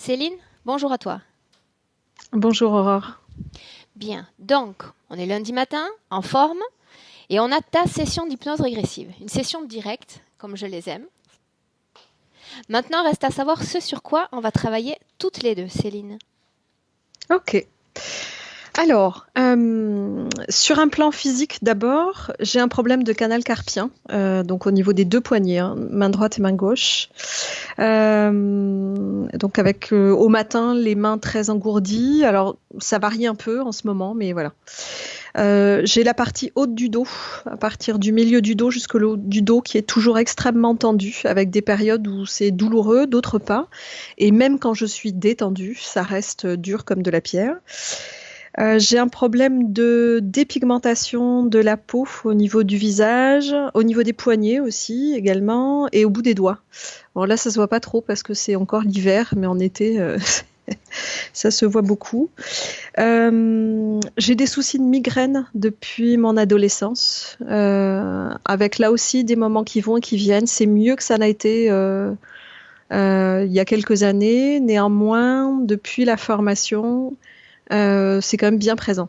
Céline, bonjour à toi. Bonjour Aurore. Bien, donc, on est lundi matin, en forme, et on a ta session d'hypnose régressive. Une session directe, comme je les aime. Maintenant, reste à savoir ce sur quoi on va travailler toutes les deux, Céline. Ok. Alors, sur un plan physique d'abord, j'ai un problème de canal carpien, donc au niveau des deux poignets, hein, main droite et main gauche. Donc avec au matin les mains très engourdies. Alors ça varie un peu en ce moment, mais voilà. J'ai la partie haute du dos, à partir du milieu du dos jusqu'au haut du dos, qui est toujours extrêmement tendue, avec des périodes où c'est douloureux, d'autres pas. Et même quand je suis détendue, ça reste dur comme de la pierre. J'ai un problème de dépigmentation de la peau au niveau du visage, au niveau des poignets aussi également, et au bout des doigts. Bon là, ça se voit pas trop parce que c'est encore l'hiver, mais en été, ça se voit beaucoup. J'ai des soucis de migraine depuis mon adolescence, avec là aussi des moments qui vont et qui viennent. C'est mieux que ça n'a été il y a quelques années. Néanmoins, depuis la formation, c'est quand même bien présent.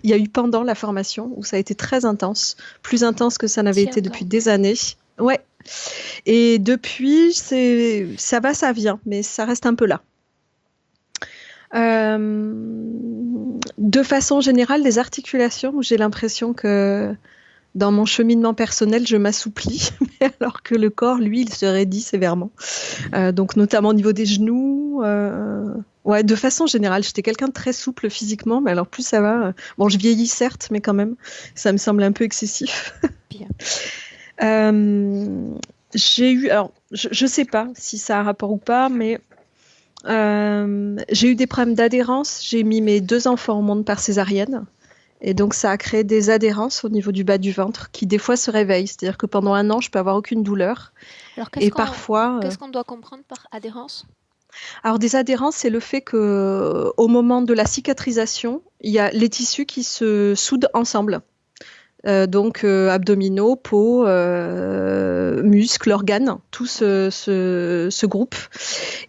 Il y a eu pendant la formation où ça a été très intense, plus intense que ça n'avait été Tiens depuis donc. des années. Ouais. Et depuis, ça va, ça vient, mais ça reste un peu là. De façon générale, les articulations, où j'ai l'impression que dans mon cheminement personnel, je m'assouplis, alors que le corps, lui, il se raidit sévèrement. Donc notamment au niveau des genoux. Ouais, de façon générale, j'étais quelqu'un de très souple physiquement, mais alors plus ça va. Bon, je vieillis certes, mais quand même, ça me semble un peu excessif. Bien. Euh, j'ai eu, alors je sais pas si ça a un rapport ou pas, mais j'ai eu des problèmes d'adhérence. J'ai mis mes deux enfants au monde par césarienne. Et donc, ça a créé des adhérences au niveau du bas du ventre qui, des fois, se réveillent. C'est-à-dire que pendant un an, je peux avoir aucune douleur. Alors, Et parfois, qu'est-ce qu'on doit comprendre par adhérence? alors des adhérences, c'est le fait que, au moment de la cicatrisation, il y a les tissus qui se soudent ensemble. Donc abdominaux, peau, muscles, organes, tout se groupe.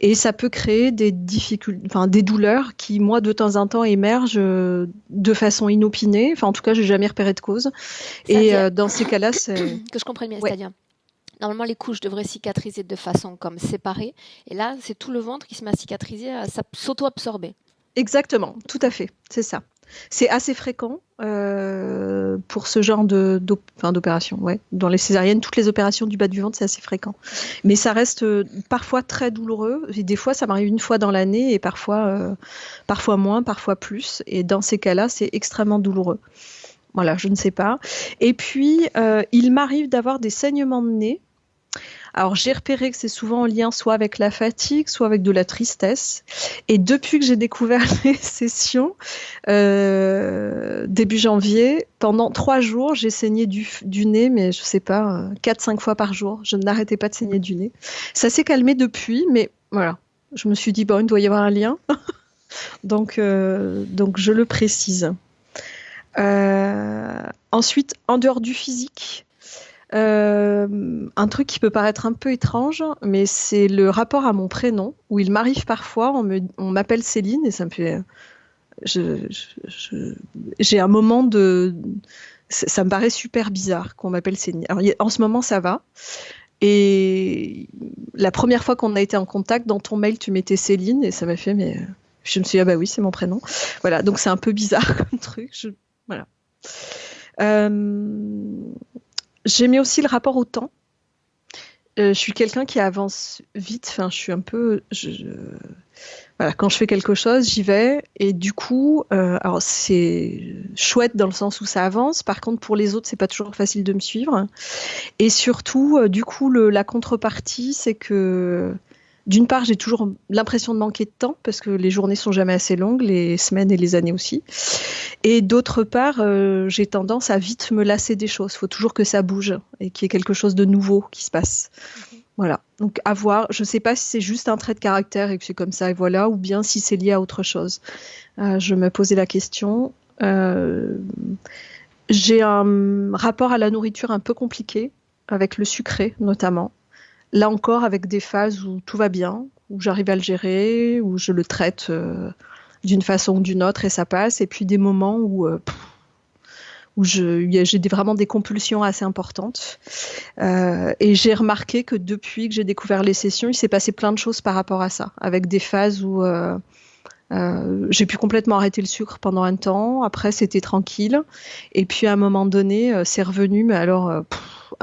Et ça peut créer des difficultés, enfin des douleurs qui, moi, de temps en temps, émergent de façon inopinée. Enfin, en tout cas, j'ai jamais repéré de cause. Et C'est-à-dire, dans ces cas-là, c'est que je comprenne bien, ouais, c'est-à-dire, normalement, les couches devraient cicatriser de façon comme séparée, et là, c'est tout le ventre qui se met à cicatriser, à s'auto-absorber. exactement, tout à fait, c'est ça. C'est assez fréquent pour ce genre enfin, d'opération. Ouais. Dans les césariennes, toutes les opérations du bas du ventre, c'est assez fréquent. Mais ça reste parfois très douloureux. Et des fois, ça m'arrive une fois dans l'année et parfois moins, parfois plus. Et dans ces cas-là, c'est extrêmement douloureux. Voilà, je ne sais pas. Et puis, il m'arrive d'avoir des saignements de nez. Alors, j'ai repéré que c'est souvent en lien soit avec la fatigue, soit avec de la tristesse. Et depuis que j'ai découvert les sessions, début janvier, pendant 3 jours, j'ai saigné du nez, mais je sais pas, 4-5 fois par jour. Je n'arrêtais pas de saigner du nez. Ça s'est calmé depuis, mais voilà. Je me suis dit, bon, il doit y avoir un lien. Donc je le précise. Ensuite, en dehors du physique, un truc qui peut paraître un peu étrange, mais c'est le rapport à mon prénom, où il m'arrive parfois, on m'appelle Céline, et ça me fait. J'ai un moment de. Ça me paraît super bizarre qu'on m'appelle Céline. Alors, en ce moment, ça va. Et la première fois qu'on a été en contact, dans ton mail, tu mettais Céline, et ça m'a fait, mais. Je me suis dit, ah bah oui, c'est mon prénom. Voilà, donc c'est un peu bizarre comme truc. Voilà. Euh, J'aimais aussi le rapport au temps. Je suis quelqu'un qui avance vite. Enfin, je suis un peu. Voilà, quand je fais quelque chose, j'y vais. Et du coup, alors c'est chouette dans le sens où ça avance. Par contre, pour les autres, c'est pas toujours facile de me suivre. Et surtout, du coup, la contrepartie, c'est que d'une part, j'ai toujours l'impression de manquer de temps parce que les journées sont jamais assez longues, les semaines et les années aussi. Et d'autre part, j'ai tendance à vite me lasser des choses. Il faut toujours que ça bouge et qu'il y ait quelque chose de nouveau qui se passe. Mhm. Voilà. Donc à voir. Je ne sais pas si c'est juste un trait de caractère et que c'est comme ça et voilà, ou bien si c'est lié à autre chose. Je me posais la question. Euh, j'ai un rapport à la nourriture un peu compliqué, avec le sucré notamment. Là encore, avec des phases où tout va bien. où j'arrive à le gérer, où je le traite d'une façon ou d'une autre et ça passe. Et puis des moments où j'ai vraiment des compulsions assez importantes. Et j'ai remarqué que depuis que j'ai découvert les sessions, il s'est passé plein de choses par rapport à ça, avec des phases où j'ai pu complètement arrêter le sucre pendant un temps. Après, c'était tranquille. Et puis à un moment donné, c'est revenu, mais alors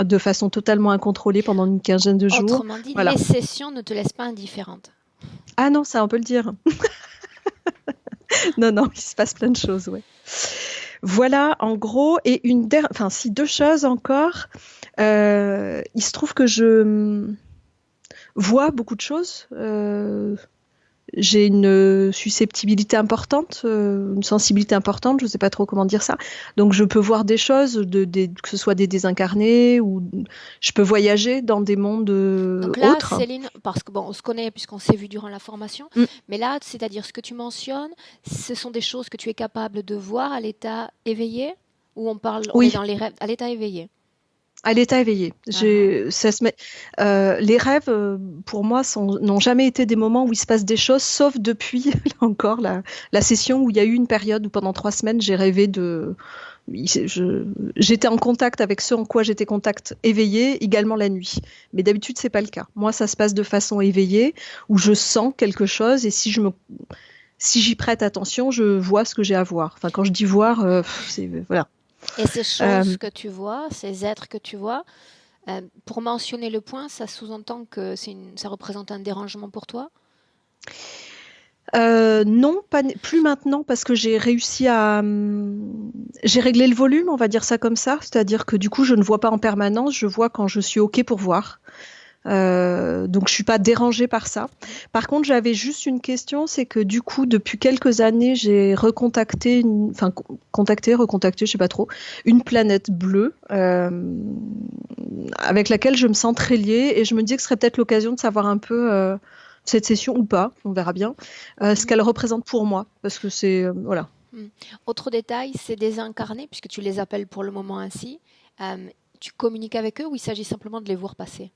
de façon totalement incontrôlée pendant une quinzaine de jours. Autrement dit, Voilà. les sessions ne te laissent pas indifférente. Ah non, ça on peut le dire. Non, il se passe plein de choses, ouais. Voilà, en gros, et deux choses encore. Il se trouve que je vois beaucoup de choses. J'ai une susceptibilité importante, une sensibilité importante, je ne sais pas trop comment dire ça. Donc je peux voir des choses, que ce soit des désincarnés, ou je peux voyager dans des mondes Donc là, autres. Céline, parce que bon, on se connaît puisqu'on s'est vu durant la formation, mais là, c'est-à-dire ce que tu mentionnes, ce sont des choses que tu es capable de voir à l'état éveillé, ou on est dans les rêves, à l'état éveillé. À l'état éveillé. Les rêves, pour moi, n'ont jamais été des moments où il se passe des choses, sauf depuis, là encore, la session où il y a eu une période où pendant 3 semaines, j'ai rêvé j'étais en contact avec ce en quoi j'étais en contact éveillé, également la nuit. Mais d'habitude, c'est pas le cas. Moi, ça se passe de façon éveillée, où je sens quelque chose, et si j'y prête attention, je vois ce que j'ai à voir. Enfin, quand je dis voir, voilà. Et ces choses que tu vois, ces êtres que tu vois, pour mentionner le point, ça sous-entend que ça représente un dérangement pour toi? Non, plus maintenant, parce que j'ai réussi j'ai réglé le volume, on va dire ça comme ça. C'est-à-dire que du coup, je ne vois pas en permanence, je vois quand je suis OK pour voir. Donc je suis pas dérangée par ça. Par contre, j'avais juste une question, c'est que du coup, depuis quelques années, j'ai recontacté, recontacté, je sais pas trop, une planète bleue avec laquelle je me sens très liée et je me dis que ce serait peut-être l'occasion de savoir un peu cette session ou pas, on verra bien, ce qu'elle représente pour moi, parce que c'est voilà. Autre détail, c'est désincarnés, puisque tu les appelles pour le moment ainsi. Tu communiques avec eux ou il s'agit simplement de les voir passer?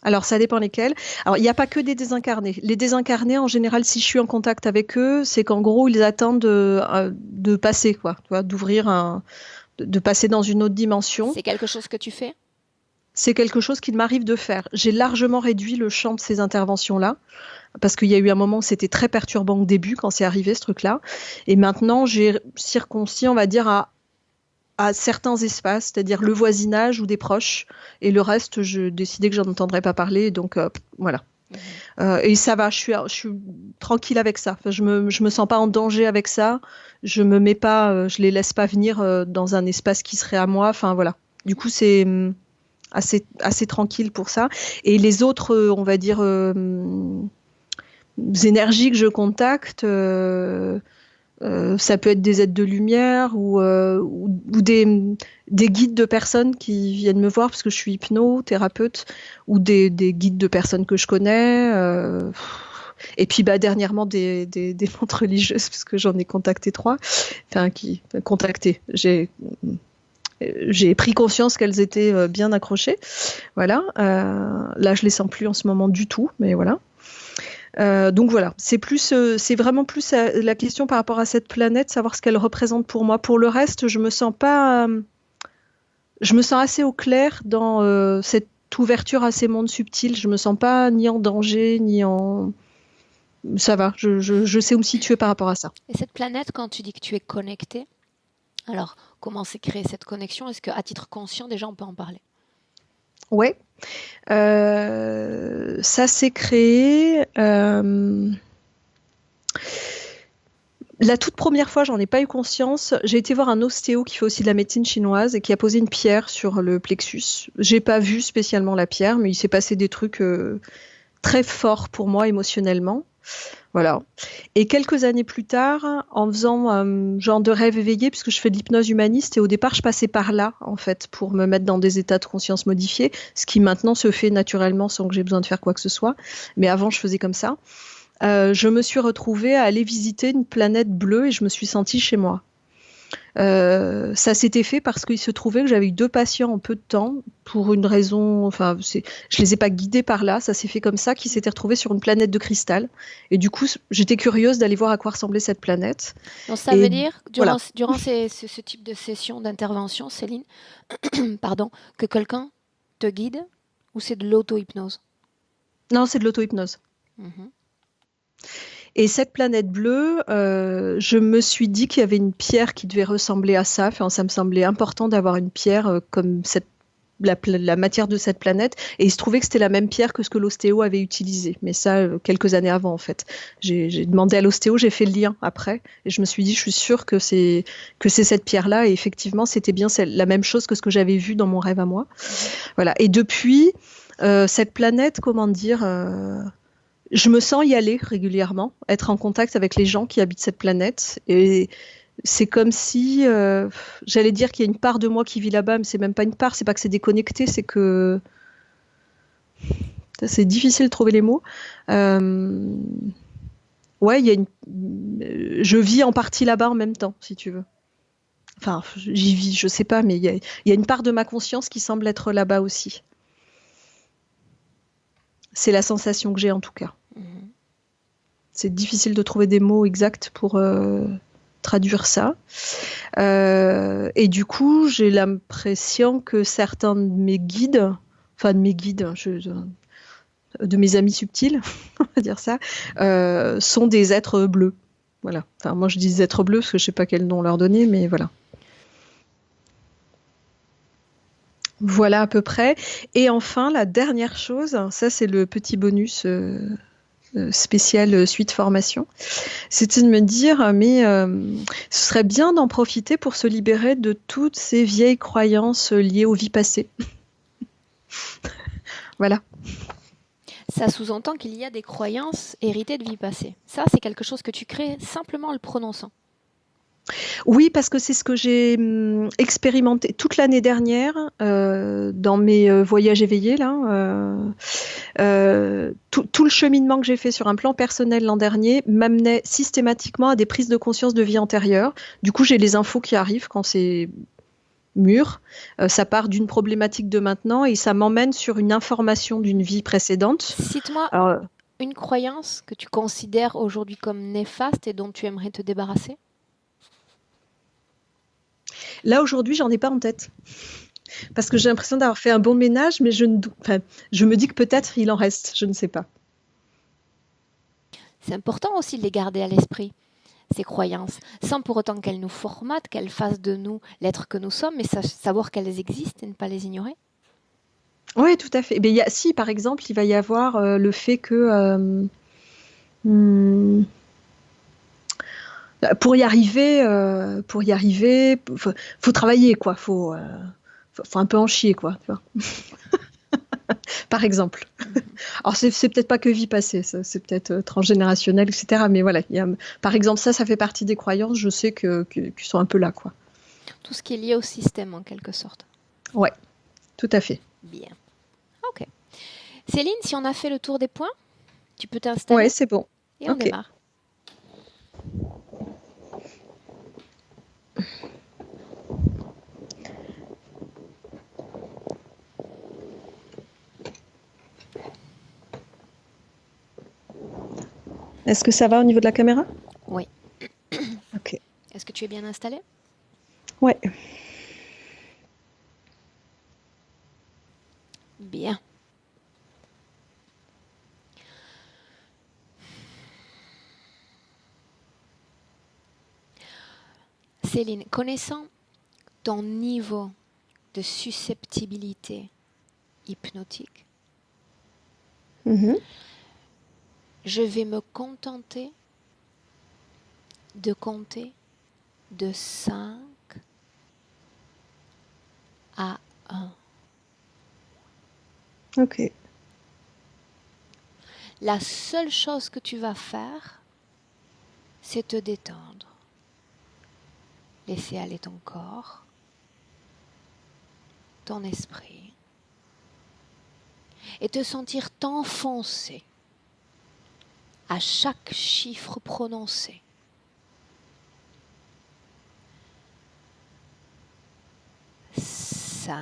Alors, ça dépend lesquels. Alors, il n'y a pas que des désincarnés. Les désincarnés, en général, si je suis en contact avec eux, c'est qu'en gros, ils attendent de passer, quoi, tu vois, de passer dans une autre dimension. C'est quelque chose que tu fais? C'est quelque chose qu'il m'arrive de faire. J'ai largement réduit le champ de ces interventions-là, parce qu'il y a eu un moment où c'était très perturbant au début, quand c'est arrivé, ce truc-là. Et maintenant, j'ai circoncis, on va dire, à certains espaces, c'est-à-dire le voisinage ou des proches, et le reste, je décidais que j'en entendrais pas parler, donc voilà. Et ça va, je suis tranquille avec ça. Enfin, je me sens pas en danger avec ça. Je me mets pas, je les laisse pas venir dans un espace qui serait à moi. Enfin voilà. Du coup, c'est assez tranquille pour ça. Et les autres, on va dire, énergies que je contacte. Ça peut être des aides de lumière ou des guides de personnes qui viennent me voir parce que je suis hypnothérapeute ou des guides de personnes que je connais. Et puis dernièrement des montres religieuses parce que j'en ai contacté 3. Enfin, contacté. J'ai pris conscience qu'elles étaient bien accrochées. Voilà. Là, je les sens plus en ce moment du tout, mais voilà. Donc voilà, c'est vraiment plus la question par rapport à cette planète, savoir ce qu'elle représente pour moi. Pour le reste, je me sens assez au clair dans cette ouverture à ces mondes subtils. Je me sens pas ni en danger, ça va, je sais où me situer par rapport à ça. Et cette planète, quand tu dis que tu es connecté, alors comment s'est créée cette connexion? Est-ce qu'à titre conscient, déjà, on peut en parler? Ouais. Ça s'est créé. La toute première fois, j'en ai pas eu conscience. J'ai été voir un ostéo qui fait aussi de la médecine chinoise et qui a posé une pierre sur le plexus. J'ai pas vu spécialement la pierre, mais il s'est passé des trucs très forts pour moi émotionnellement. Voilà. Et quelques années plus tard, en faisant un genre de rêve éveillé, puisque je fais de l'hypnose humaniste, et au départ, je passais par là, en fait, pour me mettre dans des états de conscience modifiés, ce qui maintenant se fait naturellement sans que j'ai besoin de faire quoi que ce soit. Mais avant, je faisais comme ça. Je me suis retrouvée à aller visiter une planète bleue et je me suis sentie chez moi. Ça s'était fait parce qu'il se trouvait que j'avais eu 2 patients en peu de temps pour une raison, enfin, je les ai pas guidés par là, ça s'est fait comme ça, qui s'étaient retrouvés sur une planète de cristal. Et du coup, j'étais curieuse d'aller voir à quoi ressemblait cette planète. Donc ça veut Et dire, voilà. durant ce type de session d'intervention, Céline, pardon, que quelqu'un te guide ou c'est de l'auto-hypnose? Non, c'est de l'auto-hypnose. Mhm. Et cette planète bleue, je me suis dit qu'il y avait une pierre qui devait ressembler à ça. Enfin, ça me semblait important d'avoir une pierre comme la matière de cette planète. Et il se trouvait que c'était la même pierre que ce que l'ostéo avait utilisé. Mais ça, quelques années avant, en fait. J'ai demandé à l'ostéo, j'ai fait le lien après. Et je me suis dit, je suis sûre que c'est cette pierre-là. Et effectivement, c'était bien la même chose que ce que j'avais vu dans mon rêve à moi. Voilà. Et depuis, cette planète, comment dire, je me sens y aller régulièrement, être en contact avec les gens qui habitent cette planète. Et c'est comme si, j'allais dire qu'il y a une part de moi qui vit là-bas, mais c'est même pas une part, c'est pas que c'est déconnecté, c'est que c'est difficile de trouver les mots. Euh, ouais, je vis en partie là-bas en même temps, si tu veux. Enfin, j'y vis, je sais pas, mais il y a une part de ma conscience qui semble être là-bas aussi. C'est la sensation que j'ai en tout cas. Mhm. C'est difficile de trouver des mots exacts pour traduire ça. Et du coup, j'ai l'impression que certains de mes guides, enfin de mes guides, de mes amis subtils, on va dire ça, sont des êtres bleus. Voilà. Enfin, moi, je dis des êtres bleus parce que je sais pas quel nom leur donner, mais voilà. Voilà à peu près. Et enfin, la dernière chose, ça c'est le petit bonus spécial suite formation, c'était de me dire, mais ce serait bien d'en profiter pour se libérer de toutes ces vieilles croyances liées aux vies passées. Voilà. Ça sous-entend qu'il y a des croyances héritées de vie passée. Ça, c'est quelque chose que tu crées simplement en le prononçant. Oui, parce que c'est ce que j'ai expérimenté toute l'année dernière dans mes voyages éveillés. Là, tout le cheminement que j'ai fait sur un plan personnel l'an dernier m'amenait systématiquement à des prises de conscience de vie antérieure. Du coup, j'ai les infos qui arrivent quand c'est mûr. Ça part d'une problématique de maintenant et ça m'emmène sur une information d'une vie précédente. Cite-moi Alors, une croyance que tu considères aujourd'hui comme néfaste et dont tu aimerais te débarrasser. là, aujourd'hui, j'en ai pas en tête. Parce que j'ai l'impression d'avoir fait un bon ménage, mais je me dis que peut-être il en reste, je ne sais pas. C'est important aussi de les garder à l'esprit, ces croyances, sans pour autant qu'elles nous formatent, qu'elles fassent de nous l'être que nous sommes, mais savoir qu'elles existent et ne pas les ignorer. Oui, tout à fait. Mais si, par exemple, il va y avoir le fait que hmm, pour y arriver, faut travailler, quoi. Faut un peu en chier, quoi. Tu vois. Par exemple. Alors, c'est peut-être pas que vie passée, c'est peut-être transgénérationnel, etc. Mais voilà, par exemple, ça fait partie des croyances, je sais qu'ils sont un peu là, quoi. Tout ce qui est lié au système, en quelque sorte. Ouais, tout à fait. Bien. Ok. Céline, si on a fait le tour des points, tu peux t'installer Ouais, c'est bon. et on Ok. démarre. Est-ce que ça va au niveau de la caméra? Oui. Ok. Est-ce que tu es bien installé? Ouais. Bien. Céline, connaissant ton niveau de susceptibilité hypnotique, Mhm. je vais me contenter de compter de 5 à 1. Ok. La seule chose que tu vas faire, c'est te détendre. Laisser aller ton corps, ton esprit, et te sentir t'enfoncer à chaque chiffre prononcé. Ça.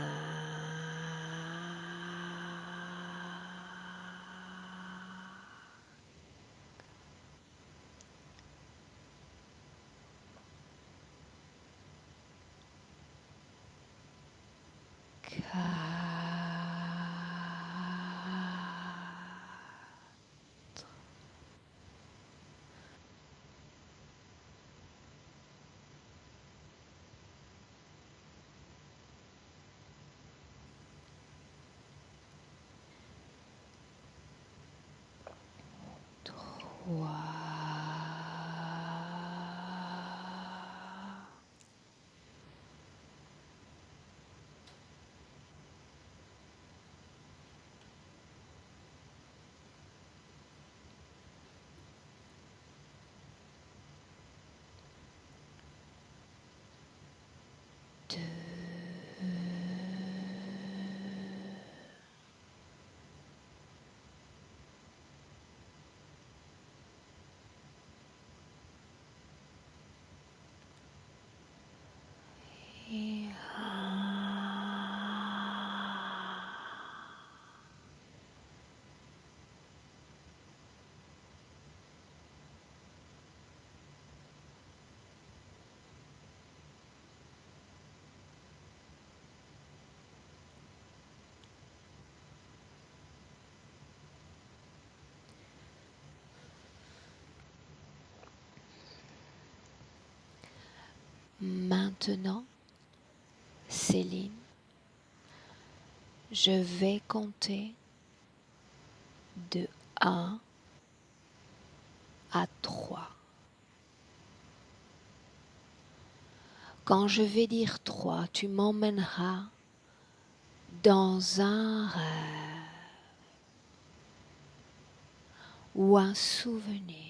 Maintenant, Céline, je vais compter de 1 à 3. Quand je vais dire 3, tu m'emmèneras dans un rêve ou un souvenir.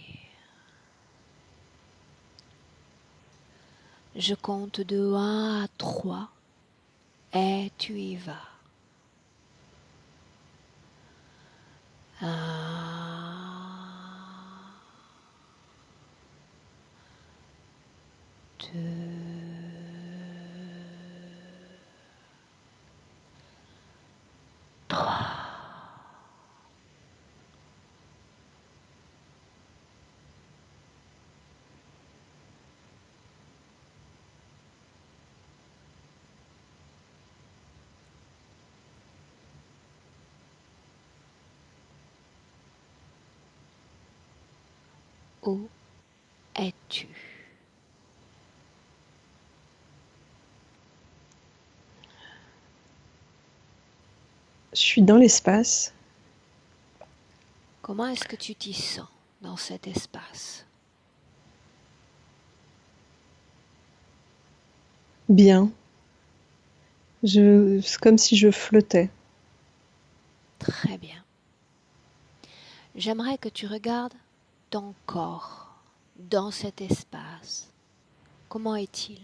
Je compte de 1 à 3 et tu y vas. 1, 2, 3. Où es-tu? Je suis dans l'espace. Comment est-ce que tu t'y sens dans cet espace? Bien. C'est comme si je flottais. Très bien. J'aimerais que tu regardes ton corps dans cet espace. Comment est-il?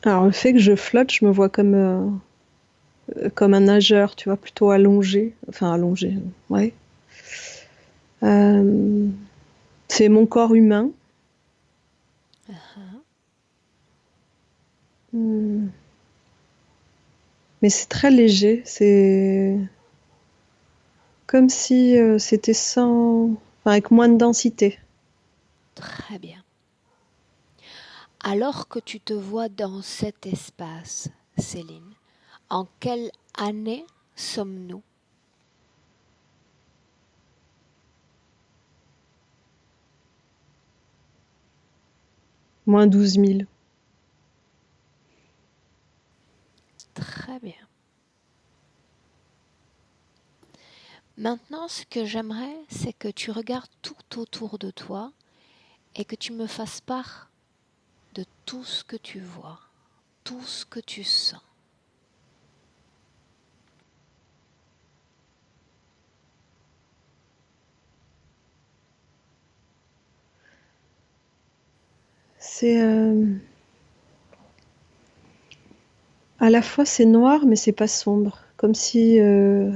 Alors, le fait que je flotte, je me vois comme un nageur, tu vois, plutôt allongé. Enfin, allongé, ouais. Euh, c'est mon corps humain. Hmm. Mais c'est très léger. C'est comme si c'était sans... enfin, avec moins de densité. Très bien. Alors que tu te vois dans cet espace, Céline, en quelle année sommes-nous? Moins 12 000. Très bien. Maintenant, ce que j'aimerais, c'est que tu regardes tout autour de toi et que tu me fasses part de tout ce que tu vois, tout ce que tu sens. C'est... à la fois, c'est noir, mais c'est pas sombre. comme si le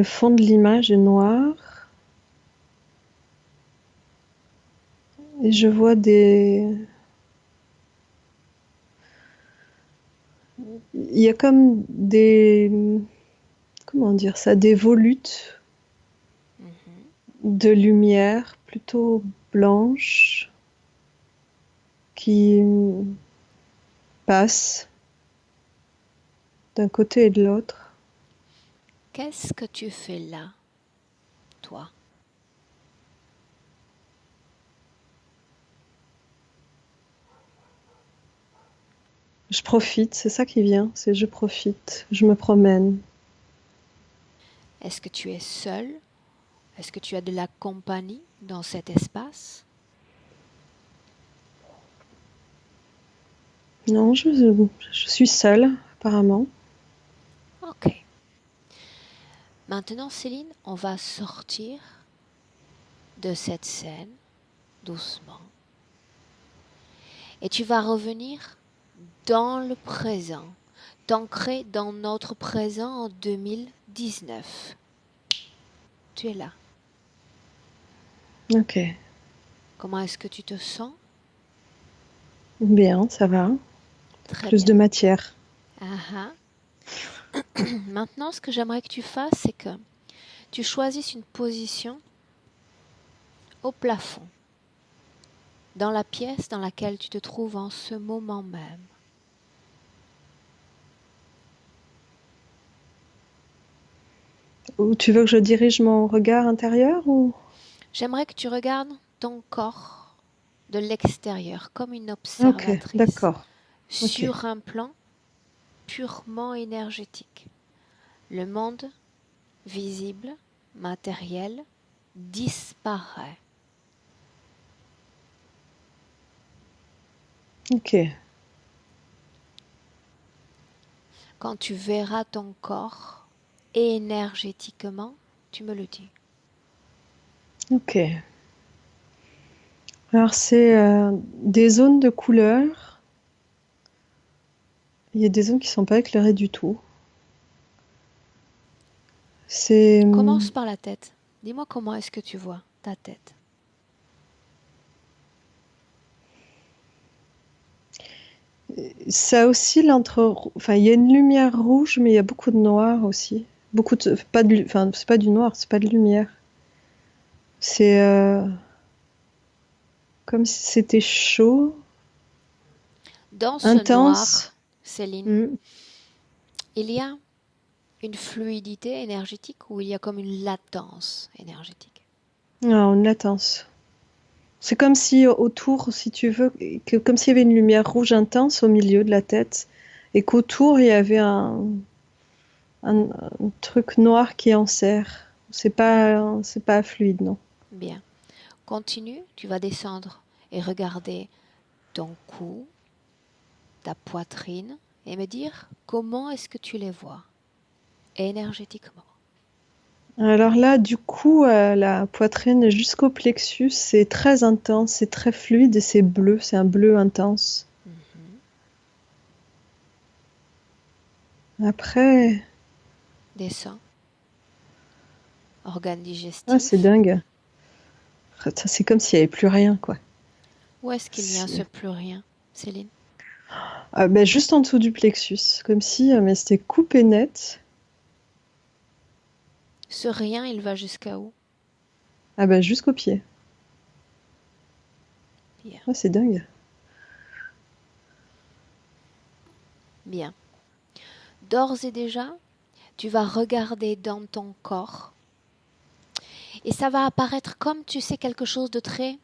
fond de l'image est noir. Et je vois il y a comme comment dire ça, des volutes Mhm. de lumière plutôt blanche qui passent d'un côté et de l'autre. Qu'est-ce que tu fais là, toi? Je profite, c'est ça qui vient, c'est je profite, je me promène. Est-ce que tu es seul? Est-ce que tu as de la compagnie dans cet espace? Non, je suis seule, apparemment. Ok. Maintenant, Céline, on va sortir de cette scène doucement. Et tu vas revenir dans le présent, t'ancrer dans notre présent en 2019. Tu es là. Ok, Comment est-ce que tu te sens? bien, ça va. Très Plus bien. de matière. Ah ah. Maintenant, ce que j'aimerais que tu fasses, c'est que tu choisisses une position au plafond, dans la pièce dans laquelle tu te trouves en ce moment même. Ou tu veux que je dirige mon regard intérieur ou... J'aimerais que tu regardes ton corps de l'extérieur comme une Ok, observatrice d'accord. Ok, sur un plan purement énergétique. Le monde visible, matériel, disparaît. ok, Quand tu verras ton corps énergétiquement, tu me le dis. ok. Alors c'est des zones de couleur. Il y a des zones qui sont pas éclairées du tout. C'est Commence par la tête. Dis-moi comment est-ce que tu vois ta tête. ça oscille entre. Enfin, il y a une lumière rouge, mais il y a beaucoup de noir aussi. Beaucoup de. Pas de. Enfin, c'est pas du noir, c'est pas de lumière. C'est comme si c'était chaud, Dans ce intense. noir, Céline, Mm. il y a une fluidité énergétique ou il y a comme une latence énergétique. Non, une latence. C'est comme si autour, si tu veux, comme s'il y avait une lumière rouge intense au milieu de la tête et qu'autour il y avait un truc noir qui enserre. C'est pas fluide, non. Bien. Continue, tu vas descendre et regarder ton cou, ta poitrine et me dire comment est-ce que tu les vois énergétiquement. Alors là, du coup, la poitrine jusqu'au plexus, c'est très intense, c'est très fluide et c'est bleu, c'est un bleu intense. Mhm. Après, Descends, organes ah, c'est digestifs. dingue. Ça, c'est comme s'il n'y avait plus rien, quoi. Où est-ce qu'il y a ce C'est- plus rien, Céline? Ah, ben, juste en dessous du plexus, comme si mais c'était coupé net. Ce rien, il va jusqu'à où? Ah ben, jusqu'au pied. Bien. Ah, c'est dingue. Bien. D'ores et déjà, tu vas regarder dans ton corps et ça va apparaître comme tu sais quelque chose de très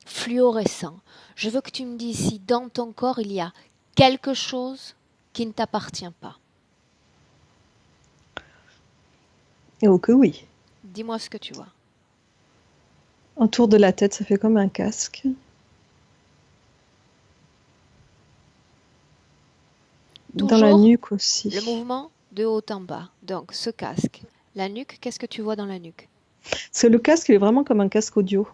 fluorescent. Je veux que tu me dises si dans ton corps il y a quelque chose qui ne t'appartient pas. Oh que oui. Dis-moi ce que tu vois. Autour de la tête, ça fait comme un casque. Dans la Toujours nuque le aussi. mouvement de haut en bas. Donc ce casque. La nuque, qu'est-ce que tu vois dans la nuque? Parce que le casque, il est vraiment comme un casque audio.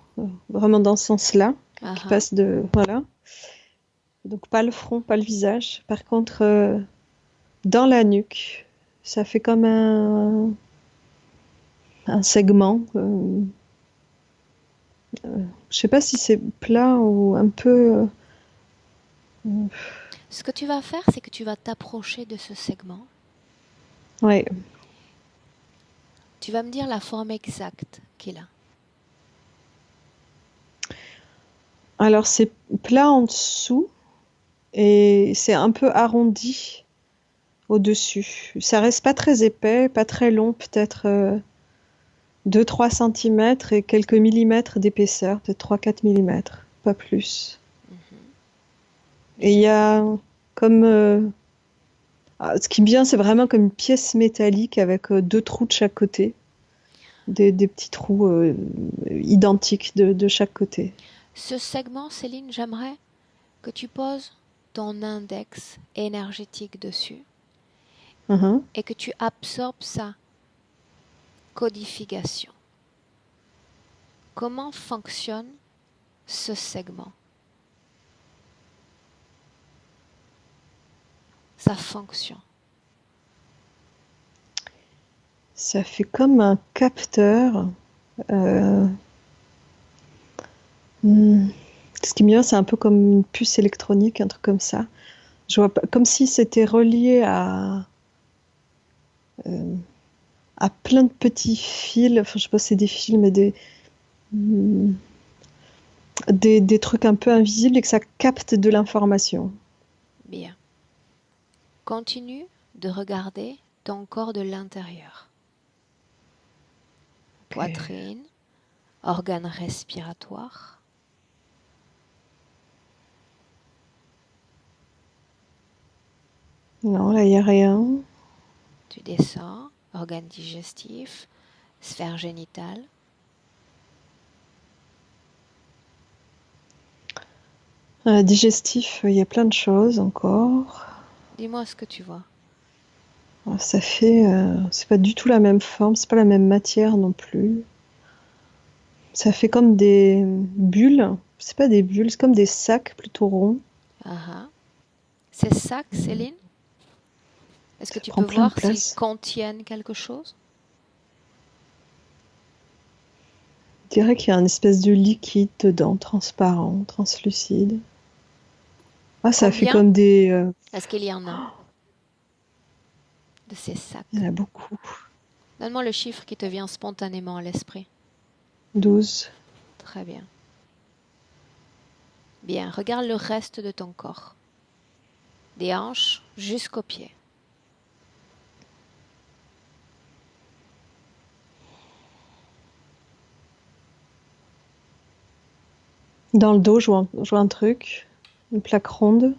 Vraiment dans ce sens-là. Ah Qui ah. passe de... Voilà. Donc pas le front, pas le visage. Par contre, dans la nuque. Ça fait comme un segment. Je sais pas si c'est plat ou un peu. Ce que tu vas faire, c'est que tu vas t'approcher de ce segment. Ouais. Tu vas me dire la forme exacte qu'il a. Alors c'est plat en dessous et c'est un peu arrondi au-dessus. Ça reste pas très épais, pas très long, peut-être 2-3 centimètres et quelques millimètres d'épaisseur, peut-être 3-4 millimètres, pas plus. Mais Et il je- y a comme ce qui est bien, c'est vraiment comme une pièce métallique avec deux trous de chaque côté, des petits trous identiques de chaque côté. Ce segment, Céline, j'aimerais que tu poses ton index énergétique dessus Mhm. et que tu absorbes sa codification. Comment fonctionne ce segment? Sa fonction. Ça fait comme un capteur. euh, hmm, Ce qui est bien, c'est un peu comme une puce électronique, un truc comme ça. Je vois pas, comme si c'était relié euh, à plein de petits fils. Enfin, je sais pas si c'est des fils, mais hmm, des trucs un peu invisibles et que ça capte de l'information. Bien. Continue de regarder ton corps de l'intérieur. Ok. Poitrine, organes respiratoires. Non, là, il n'y a rien. Tu descends, organes digestifs, sphère génitale. Digestif, il y a plein de choses encore. Dis-moi ce que tu vois. Ça fait, c'est pas du tout la même forme, c'est pas la même matière non plus. Ça fait comme des bulles. C'est pas des bulles, c'est comme des sacs plutôt ronds. Ah ah. Ces sacs, Céline, est-ce que Ça tu prend peux plein de voir s'ils place. contiennent quelque chose? Je dirais qu'il y a une espèce de liquide dedans, transparent, translucide. Ah, ça fait Combien comme des. est-ce qu'il y en a de ces Il y sacs? en a beaucoup. Donne-moi le chiffre qui te vient spontanément à l'esprit. 12. Très bien. Bien, regarde le reste de ton corps. Des hanches jusqu'aux pieds. Dans le dos, je vois un truc, une plaque ronde.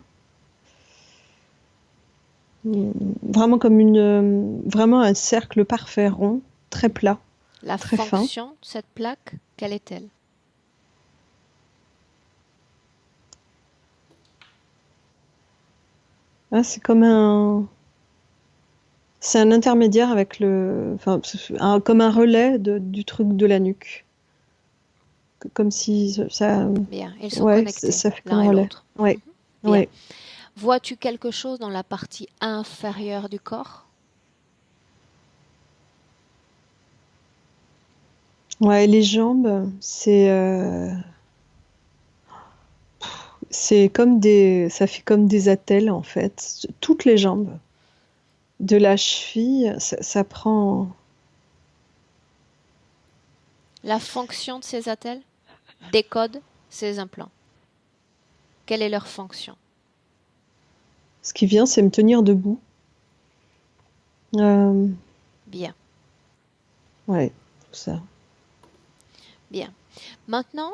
Vraiment comme vraiment un cercle parfait rond, très plat, La très fin. fonction de cette plaque, quelle est-elle? Ah, c'est un intermédiaire avec enfin, comme un relais du truc de la nuque. Comme si Bien, ils sont ouais, connectés ça fait comme l'un un et relais. l'autre. Ouais, Bien. ouais. Vois-tu quelque chose dans la partie inférieure du corps? Ouais, les jambes, ça fait comme des attelles en fait. Toutes les jambes. De la cheville, ça prend. La fonction de ces attelles décode ces implants. Quelle est leur fonction? Ce qui vient, c'est me tenir debout. Euh, Bien, ouais, tout ça. bien. Maintenant,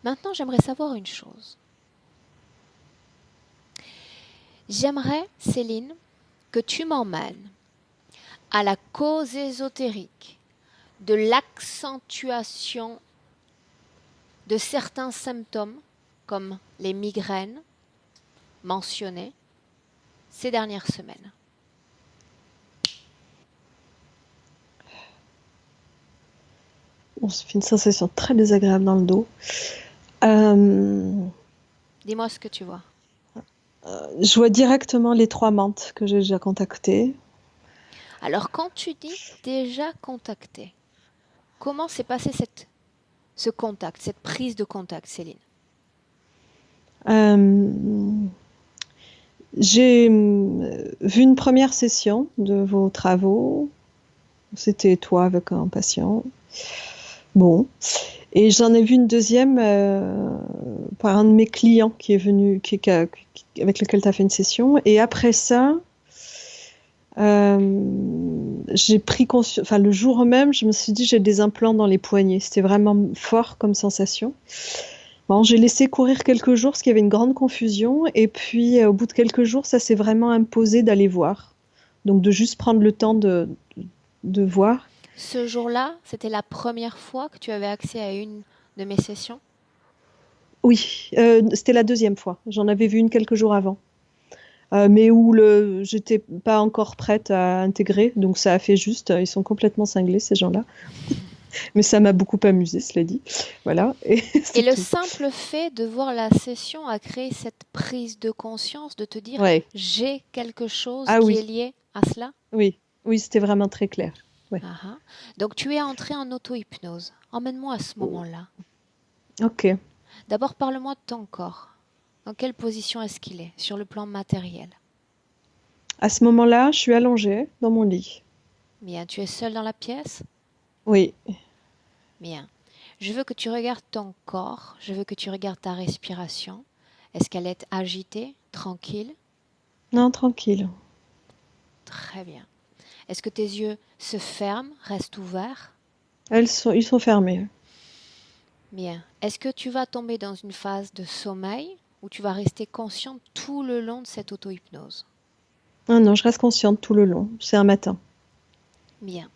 maintenant, j'aimerais savoir une chose. J'aimerais, Céline, que tu m'emmènes à la cause ésotérique de l'accentuation de certains symptômes, comme les migraines mentionnées ces dernières semaines. On se fait une sensation très désagréable dans le dos. Euh, Dis-moi ce que tu vois. Je vois directement les 3 menthes que j'ai déjà contactées. Alors, quand tu dis déjà contacté, comment s'est passé ce contact, cette prise de contact, Céline? Euh, j'ai vu une première session de vos travaux. C'était toi avec un patient. Bon. Et j'en ai vu une deuxième par un de mes clients qui est venu, avec lequel tu as fait une session. Et après ça, j'ai pris conscience, enfin le jour même, je me suis dit j'ai des implants dans les poignets. C'était vraiment fort comme sensation. Bon, j'ai laissé courir quelques jours parce qu'il y avait une grande confusion. Et puis au bout de quelques jours, ça s'est vraiment imposé d'aller voir. Donc de juste prendre le temps de voir. Ce jour-là, c'était la première fois que tu avais accès à une de mes sessions? Oui, c'était la deuxième fois. J'en avais vu une quelques jours avant. Mais où j'étais pas encore prête à intégrer, donc ça a fait juste, ils sont complètement cinglés ces gens-là. Mais ça m'a beaucoup amusé, cela dit. Voilà, et Et c'est le tout. simple fait de voir la session a créé cette prise de conscience, de te dire Ouais. j'ai quelque chose Ah qui est oui, lié à cela. oui, oui, c'était vraiment très clair. Ouais. Ah ah. Donc tu es entré en auto-hypnose. Emmène-moi à ce moment-là. Ok. D'abord parle-moi de ton corps. Dans quelle position est-ce qu'il est sur le plan matériel? À ce moment-là, je suis allongée dans mon lit. Bien, tu es seul dans la pièce? Oui. Bien. Je veux que tu regardes ton corps, je veux que tu regardes ta respiration. Est-ce qu'elle est agitée, tranquille? Non, tranquille. Très bien. Est-ce que tes yeux se ferment, restent ouverts? Ils sont fermés. Bien. Est-ce que tu vas tomber dans une phase de sommeil ou tu vas rester consciente tout le long de cette auto-hypnose? Non, non, je reste consciente tout le long. C'est un matin. Bien.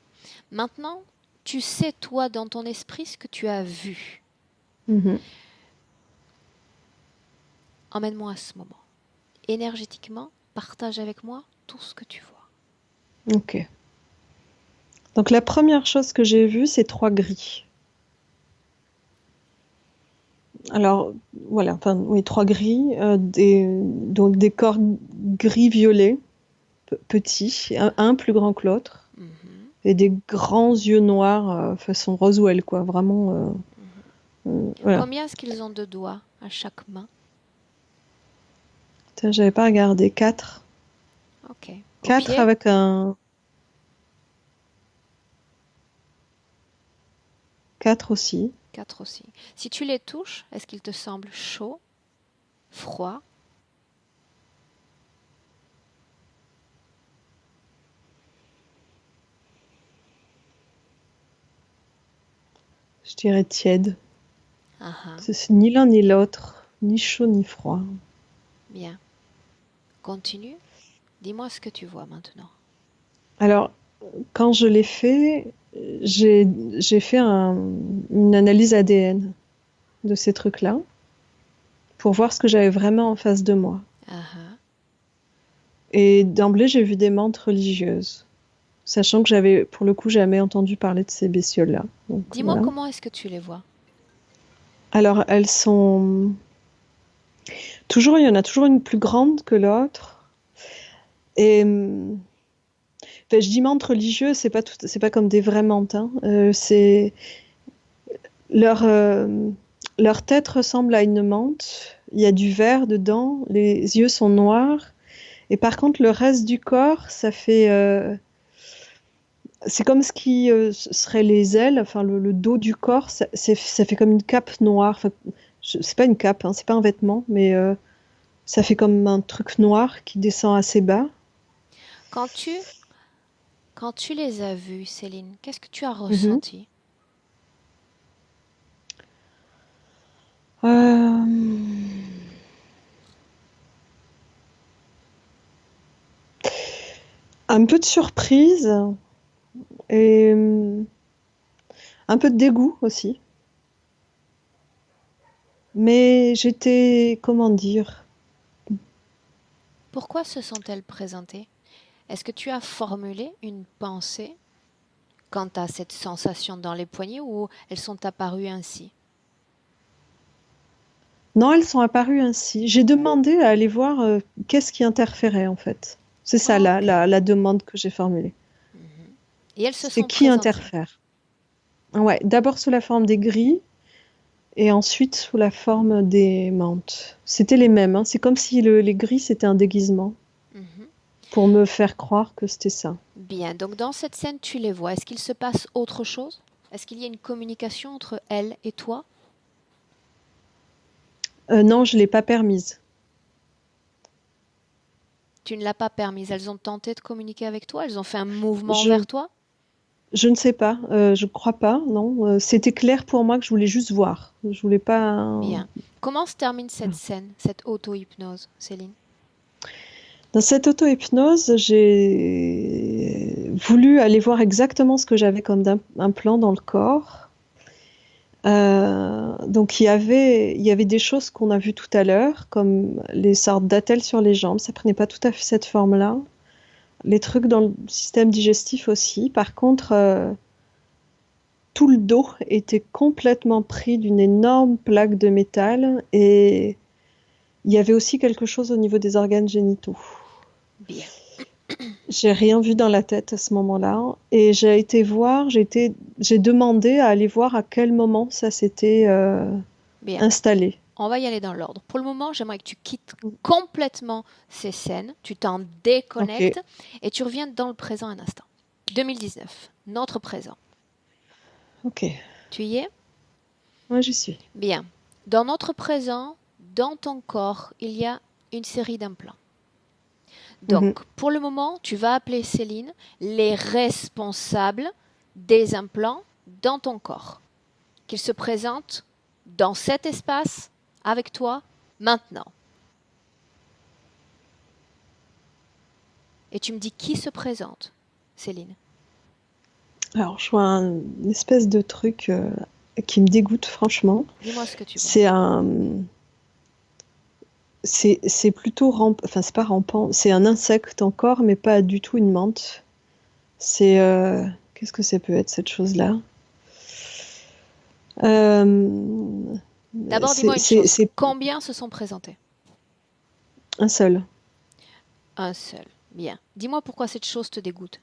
Maintenant, tu sais, toi, dans ton esprit, ce que tu as vu. Mhm. Emmène-moi à ce moment. Énergétiquement, partage avec moi tout ce que tu vois. Ok. Donc la première chose que j'ai vue, c'est 3 gris. Alors, voilà, enfin, oui, 3 gris, donc des corps gris-violet, petits, un plus grand que l'autre, Mhm, et des grands yeux noirs, façon Roswell, quoi, vraiment, mhm. voilà. Combien est-ce qu'ils ont de doigts à chaque main? Tiens, j'avais pas regardé, 4. Ok. Au 4 pied? avec un... 4 aussi. 4 aussi. Si tu les touches, est-ce qu'ils te semblent chauds, froids? Je dirais tiède. Ah ah. C'est ni l'un ni l'autre, ni chaud ni froid. Bien. Continue. Dis-moi ce que tu vois maintenant. Alors, quand je l'ai fait, j'ai j'ai fait une analyse ADN de ces trucs-là pour voir ce que j'avais vraiment en face de moi. Ah ah. Et d'emblée, j'ai vu des mantes religieuses, sachant que j'avais, pour le coup, jamais entendu parler de ces bestioles-là. Donc Dis-moi voilà. comment est-ce que tu les vois? Alors, elles sont toujours, il y en a toujours une plus grande que l'autre. Et enfin, je dis mantes religieuses, c'est pas comme des vraies mantes, hein. C'est leur leur tête ressemble à une menthe. Il y a du vert dedans. Les yeux sont noirs. Et par contre, le reste du corps, ça fait c'est comme ce qui serait les ailes, enfin le dos du corps, ça fait comme une cape noire. Enfin, c'est pas une cape, hein, c'est pas un vêtement, mais ça fait comme un truc noir qui descend assez bas. Quand tu, quand tu les as vus, Céline, qu'est-ce que tu as Mhm. ressenti? Euh, un peu de surprise et un peu de dégoût aussi. Mais j'étais, comment dire, Pourquoi se sont-elles présentées? Est-ce que tu as formulé une pensée quant à cette sensation dans les poignets ou elles sont apparues ainsi? Non, elles sont apparues ainsi. J'ai demandé à aller voir qu'est-ce qui interférait en fait. C'est ça Ok. la demande que j'ai formulée. Mhm. Et elles se C'était sont qui présentées. interfère. Ouais, d'abord sous la forme des grilles et ensuite sous la forme des mantes. C'était les mêmes, hein. C'est comme si les grilles c'était un déguisement Mhm. pour me faire croire que c'était ça. Bien, donc dans cette scène, tu les vois. Est-ce qu'il se passe autre chose? Est-ce qu'il y a une communication entre elles et toi? Non, je l'ai pas permise. Tu ne l'as pas permise. Elles ont tenté de communiquer avec toi? Elles ont fait un mouvement Je, vers toi? je ne sais pas, je crois pas, non. C'était clair pour moi que je voulais juste voir. Je voulais pas. Bien. Comment se termine cette scène, cette auto-hypnose, Céline? Dans cette auto-hypnose, j'ai voulu aller voir exactement ce que j'avais comme implant dans le corps. Donc il y avait des choses qu'on a vues tout à l'heure, comme les sortes d'attelles sur les jambes. Ça prenait pas tout à fait cette forme-là. Les trucs dans le système digestif aussi. Par contre, tout le dos était complètement pris d'une énorme plaque de métal et il y avait aussi quelque chose au niveau des organes génitaux. Bien, J'ai rien vu dans la tête à ce moment-là et j'ai demandé à aller voir à quel moment ça s'était bien. installé. On va y aller dans l'ordre. Pour le moment, j'aimerais que tu quittes complètement ces scènes, tu t'en Ok, déconnectes et tu reviens dans le présent un instant. 2019, notre présent. ok, Tu y es? moi j'y suis. Bien. Dans notre présent, dans ton corps, il y a une série d'implants. Mhm. Donc, pour le moment, tu vas appeler Céline les responsables des implants dans ton corps. Qu'ils se présentent dans cet espace avec toi maintenant. Et tu me dis qui se présente, Céline. Alors je vois une espèce de truc qui me dégoûte franchement. Dis-moi ce que tu vois. C'est un, c'est plutôt enfin c'est pas rampant, c'est un insecte encore, mais pas du tout une menthe. C'est qu'est-ce que ça peut être cette chose-là? Euh, D'abord, dis-moi une chose. c'est Combien se sont présentés? un seul. Un seul. Bien. Dis-moi pourquoi cette chose te dégoûte.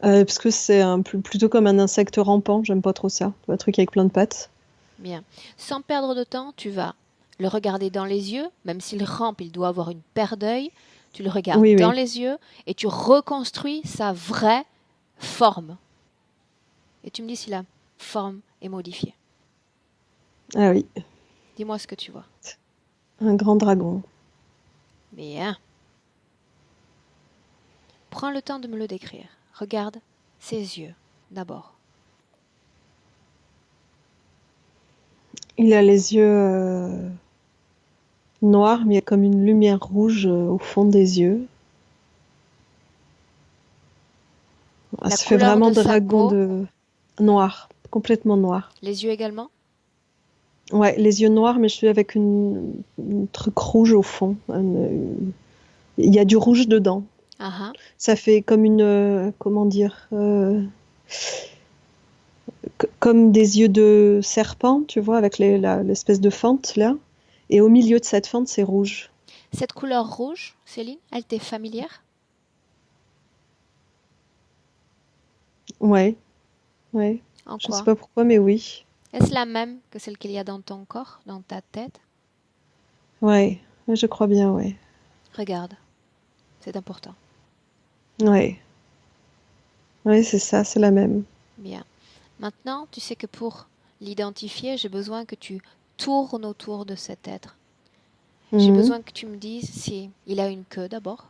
Parce que c'est plutôt comme un insecte rampant, j'aime pas trop ça. Un truc avec plein de pattes. Bien. Sans perdre de temps, tu vas le regarder dans les yeux. Même s'il rampe, il doit avoir une paire d'œils. Tu le regardes Oui, dans oui. les yeux et tu reconstruis sa vraie forme. Et tu me dis si la forme est modifiée. Ah oui, Dis-moi ce que tu vois. un grand dragon. Bien. Prends le temps de me le décrire. Regarde ses yeux d'abord. Il a les yeux noirs, mais il y a comme une lumière rouge au fond des yeux. Ah, La ça fait couleur vraiment de sa dragon peau, de noir, complètement noir. les yeux également. Ouais, les yeux noirs, mais je suis avec une truc rouge au fond. Il y a du rouge dedans. Ah ah. Ça fait comme une, comment dire, comme des yeux de serpent, tu vois, avec l'espèce de fente là. Et au milieu de cette fente, c'est rouge. Cette couleur rouge, Céline, elle t'est familière? Ouais, ouais. En Je sais quoi? pas pourquoi, mais oui. Est-ce la même que celle qu'il y a dans ton corps, dans ta tête? Ouais, ouais, je crois bien, ouais. Regarde, c'est important. Ouais, ouais, c'est ça, c'est la même. Bien. Maintenant, tu sais que pour l'identifier, j'ai besoin que tu tournes autour de cet être. J'ai Mhm. besoin que tu me dises si il a une queue d'abord.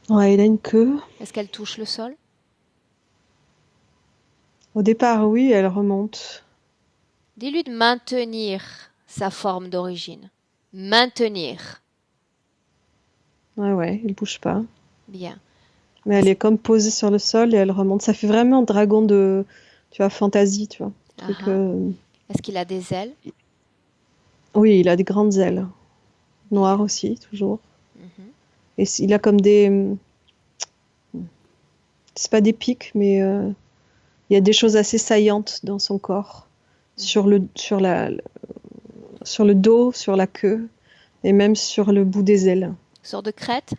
Ouais, il a une queue. Est-ce qu'elle touche le sol? Au départ, oui, elle remonte. Dis-lui de maintenir sa forme d'origine. Maintenir. Ouais, ouais, il bouge pas. Bien. Mais elle Est-ce... est comme posée sur le sol et elle remonte. Ça fait vraiment dragon de, tu vois, fantasy, tu vois. Ah Truc. ah. Est-ce qu'il a des ailes? Oui, il a des grandes ailes. Noires Bien. aussi, toujours. Mhm. Et il a comme des. C'est pas des pics, mais il y a des choses assez saillantes dans son corps. sur sur le dos, sur la queue et même sur le bout des ailes. Sorte de crête.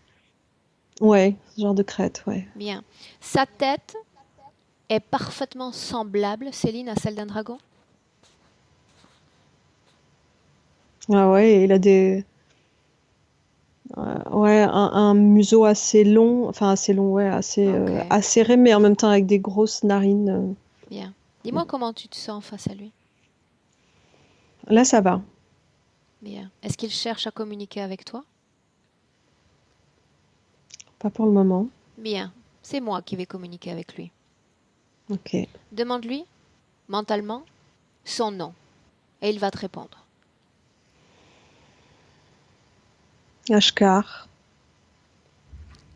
Ouais, ce genre de crête, ouais. Bien. Sa tête est parfaitement semblable, Céline, à celle d'un dragon? Ah ouais, et il a ouais, un museau assez long, enfin assez long, ouais, assez Ok, acéré, mais en même temps avec des grosses narines. bien. Dis-moi comment tu te sens face à lui. Là, ça va. Bien. Est-ce qu'il cherche à communiquer avec toi? Pas pour le moment. Bien. C'est moi qui vais communiquer avec lui. Ok. Demande-lui, mentalement, son nom, et il va te répondre. Ashkar.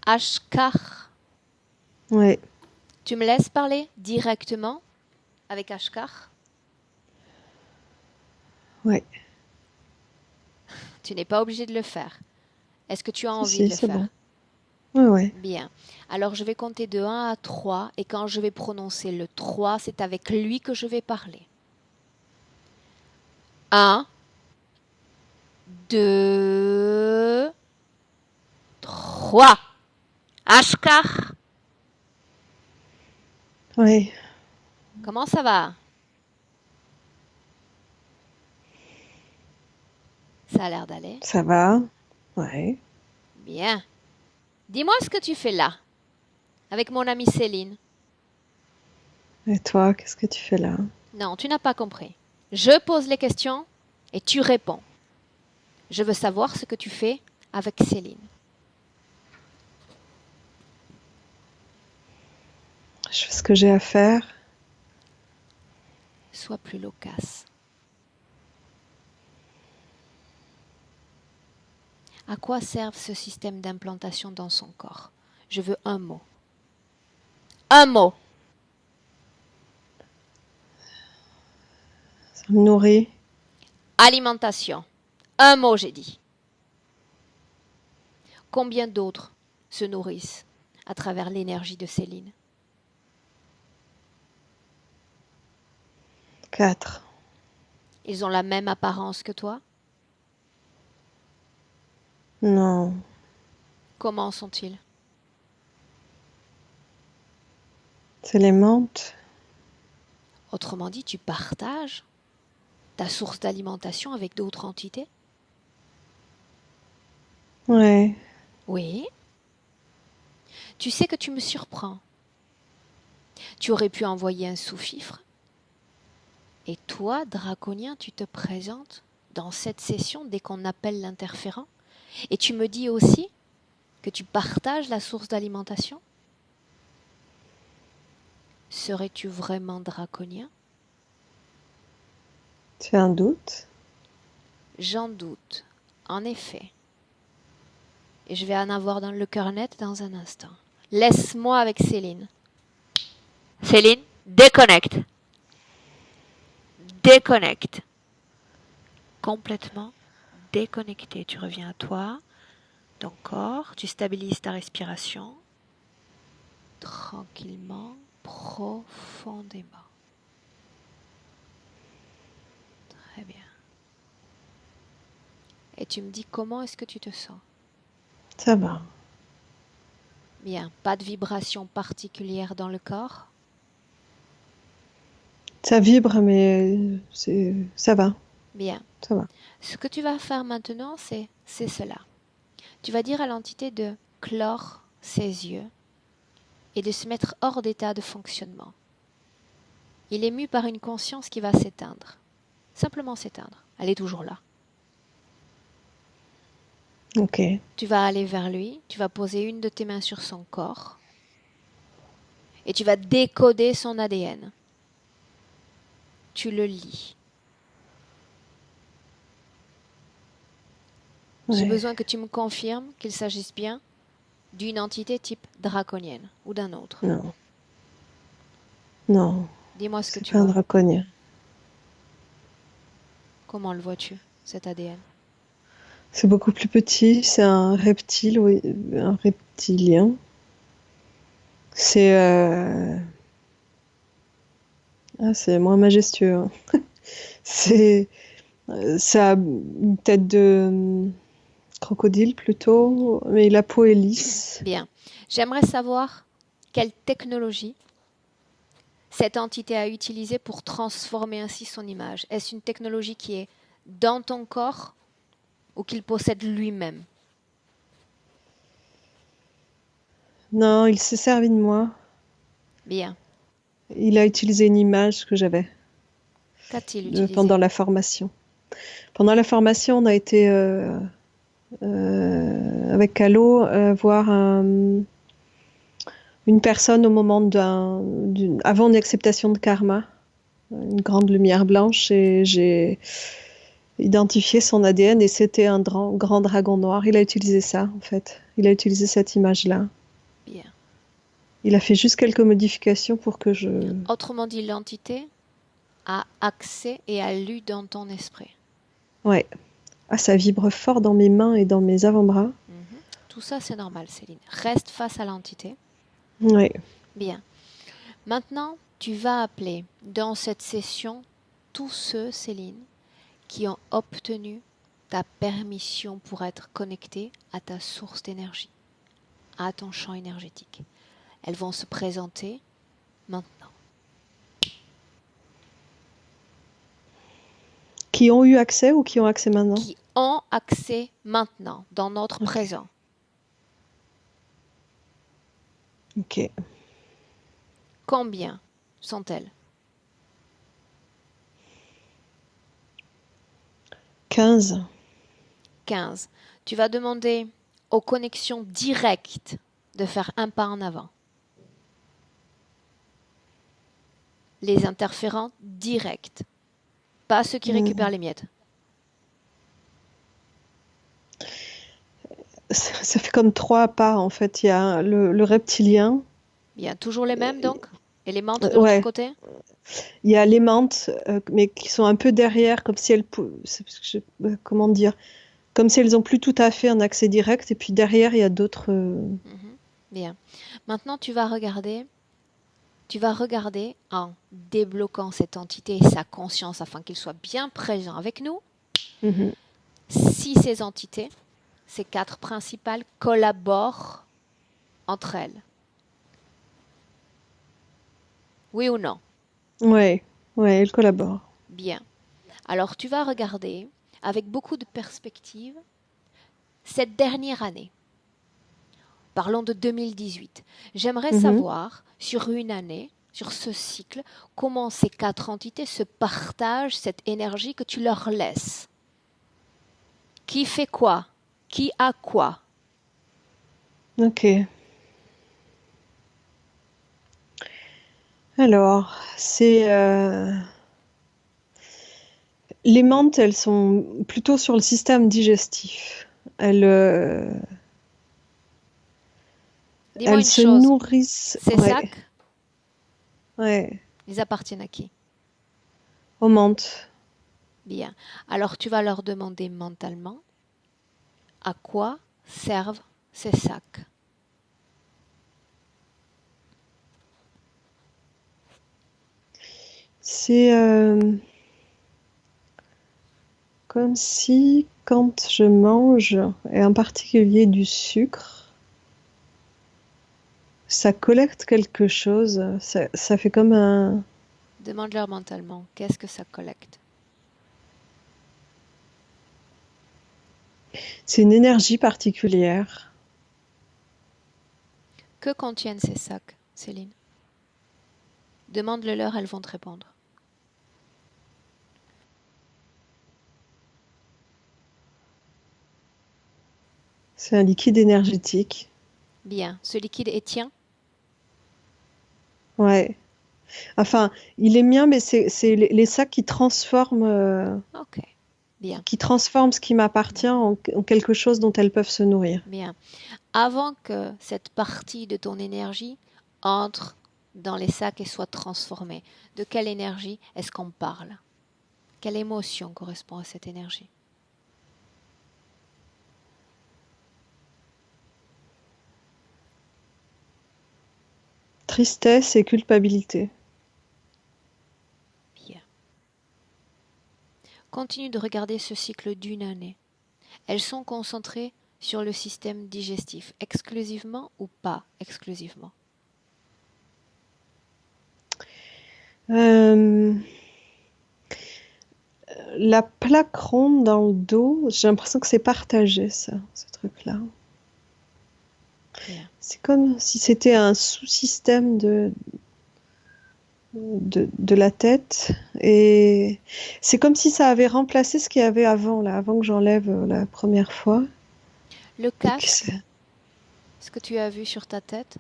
Ashkar. Ouais, Tu me laisses parler directement avec Ashkar? ouais. Tu n'es pas obligé de le faire. Est-ce que tu as Si, envie de si, le c'est faire? bon. Ouais, ouais. Bien. Alors je vais compter de 1 à 3 et quand je vais prononcer le 3, c'est avec lui que je vais parler. 1, 2, 3. Ashkar, Ouais, comment ça va? Ça a l'air d'aller. ça va. Ouais. Bien. Dis-moi ce que tu fais là, avec mon amie Céline. Et toi, qu'est-ce que tu fais là? Non, tu n'as pas compris. Je pose les questions et tu réponds. Je veux savoir ce que tu fais avec Céline. Je fais ce que j'ai à faire. Sois plus loquace. À quoi sert ce système d'implantation dans son corps? Je veux un mot. Un mot. Ça me nourrit. Alimentation. Un mot, j'ai dit. Combien d'autres se nourrissent à travers l'énergie de Céline? 4. Ils ont la même apparence que toi? Non. Comment sont-ils? C'est les menthes. Autrement dit, tu partages ta source d'alimentation avec d'autres entités? Ouais. Oui. Tu sais que tu me surprends. Tu aurais pu envoyer un sous-fifre. Et toi, draconien, tu te présentes dans cette session dès qu'on appelle l'interférent. Et tu me dis aussi que tu partages la source d'alimentation. Serais-tu vraiment draconien? Tu as un doute? J'en doute, en effet. Et je vais en avoir dans le cœur net dans un instant. Laisse-moi avec Céline. Céline, déconnecte. Déconnecte. Complètement déconnecté. Tu reviens à toi, ton corps, tu stabilises ta respiration. Tranquillement, profondément. Très bien. Et tu me dis comment est-ce que tu te sens? Ça va. Bien. Pas de vibration particulière dans le corps? Ça vibre, mais ça va. Bien. Ça va. Ce que tu vas faire maintenant, c'est cela. Tu vas dire à l'entité de clore ses yeux et de se mettre hors d'état de fonctionnement. Il est mu par une conscience qui va s'éteindre. Simplement s'éteindre. Elle est toujours là. Ok. Tu vas aller vers lui, tu vas poser une de tes mains sur son corps et tu vas décoder son ADN. Tu le lis. J'ai Ouais. besoin que tu me confirmes qu'il s'agisse bien d'une entité type draconienne ou d'un autre. Non. Non. Dis-moi ce que C'est tu pas un vois. draconien. Comment le vois-tu, cet ADN? C'est beaucoup plus petit. C'est un reptile, oui. Un reptilien. C'est c'est moins majestueux, hein. C'est, ça a une tête de crocodile plutôt, mais la peau est lisse. Bien. J'aimerais savoir quelle technologie cette entité a utilisée pour transformer ainsi son image. Est-ce une technologie qui est dans ton corps ou qu'il possède lui-même? Non, il s'est servi de moi. Bien. Il a utilisé une image que j'avais Qu'a-t-il utilisé? pendant la formation. Pendant la formation, on a été avec Calo voir une personne au moment avant une acceptation de karma, une grande lumière blanche, et j'ai identifié son ADN et c'était un grand dragon noir. Il a utilisé ça, en fait. Il a utilisé cette image-là. Bien. Il a fait juste quelques modifications pour que je... Autrement dit, l'entité a accès et a lu dans ton esprit. Ouais. Ah, ça vibre fort dans mes mains et dans mes avant-bras. Mhm. Tout ça, c'est normal, Céline. Reste face à l'entité. Ouais. Bien. Maintenant, tu vas appeler dans cette session tous ceux, Céline, qui ont obtenu ta permission pour être connectés à ta source d'énergie, à ton champ énergétique. Elles vont se présenter maintenant. Qui ont eu accès ou qui ont accès maintenant? Qui ont accès maintenant, dans notre Ok. présent. Ok. Combien sont-elles? 15. 15. Tu vas demander aux connexions directes de faire un pas en avant. Les interférents directs, pas ceux qui récupèrent les miettes. Ça fait comme 3 pas en fait. Il y a le reptilien. Bien, toujours les mêmes donc? Et les menthes de l'autre Ouais. côté? Il y a les menthes, mais qui sont un peu derrière, comme si elles, comment dire, comme si elles ont plus tout à fait un accès direct. Et puis derrière, il y a d'autres. Mhm. Bien. Maintenant, tu vas regarder en débloquant cette entité et sa conscience afin qu'il soit bien présent avec nous. Mhm. Si ces entités, ces 4 principales, collaborent entre elles. Oui ou non? Ouais, ouais, elles collaborent. Bien. Alors tu vas regarder avec beaucoup de perspective cette dernière année. Parlons de 2018. J'aimerais Mhm. savoir, sur une année, sur ce cycle, comment ces 4 entités se partagent cette énergie que tu leur laisses. Qui fait quoi? Qui a quoi? Ok. Alors, c'est les menthes, elles sont plutôt sur le système digestif. Elles, Dis-moi elles une se chose. nourrissent. Ces Ouais, sacs, ouais, ils appartiennent à qui? aux menthes. Bien. Alors tu vas leur demander mentalement à quoi servent ces sacs. C'est comme si, quand je mange, et en particulier du sucre, ça collecte quelque chose. Ça fait comme un... Demande-leur mentalement qu'est-ce que ça collecte. C'est une énergie particulière. Que contiennent ces sacs, Céline? Demande-le-leur, elles vont te répondre. C'est un liquide énergétique. Bien. Ce liquide est tien? Ouais. Enfin, il est mien, mais c'est les sacs Ok. Bien. qui transforment ce qui m'appartient en quelque chose dont elles peuvent se nourrir. Bien. Avant que cette partie de ton énergie entre dans les sacs et soit transformée, de quelle énergie est-ce qu'on parle? Quelle émotion correspond à cette énergie? Tristesse et culpabilité. Bien. Continue de regarder ce cycle d'une année. Elles sont concentrées sur le système digestif, exclusivement ou pas exclusivement? Euh, la plaque ronde dans le dos, j'ai l'impression que c'est partagé, ça, ce truc-là. Bien. C'est comme si c'était un sous-système de la tête. Et c'est comme si ça avait remplacé ce qu'il y avait avant, là, avant que j'enlève la première fois. Le Et que casque, c'est ce que tu as vu sur ta tête,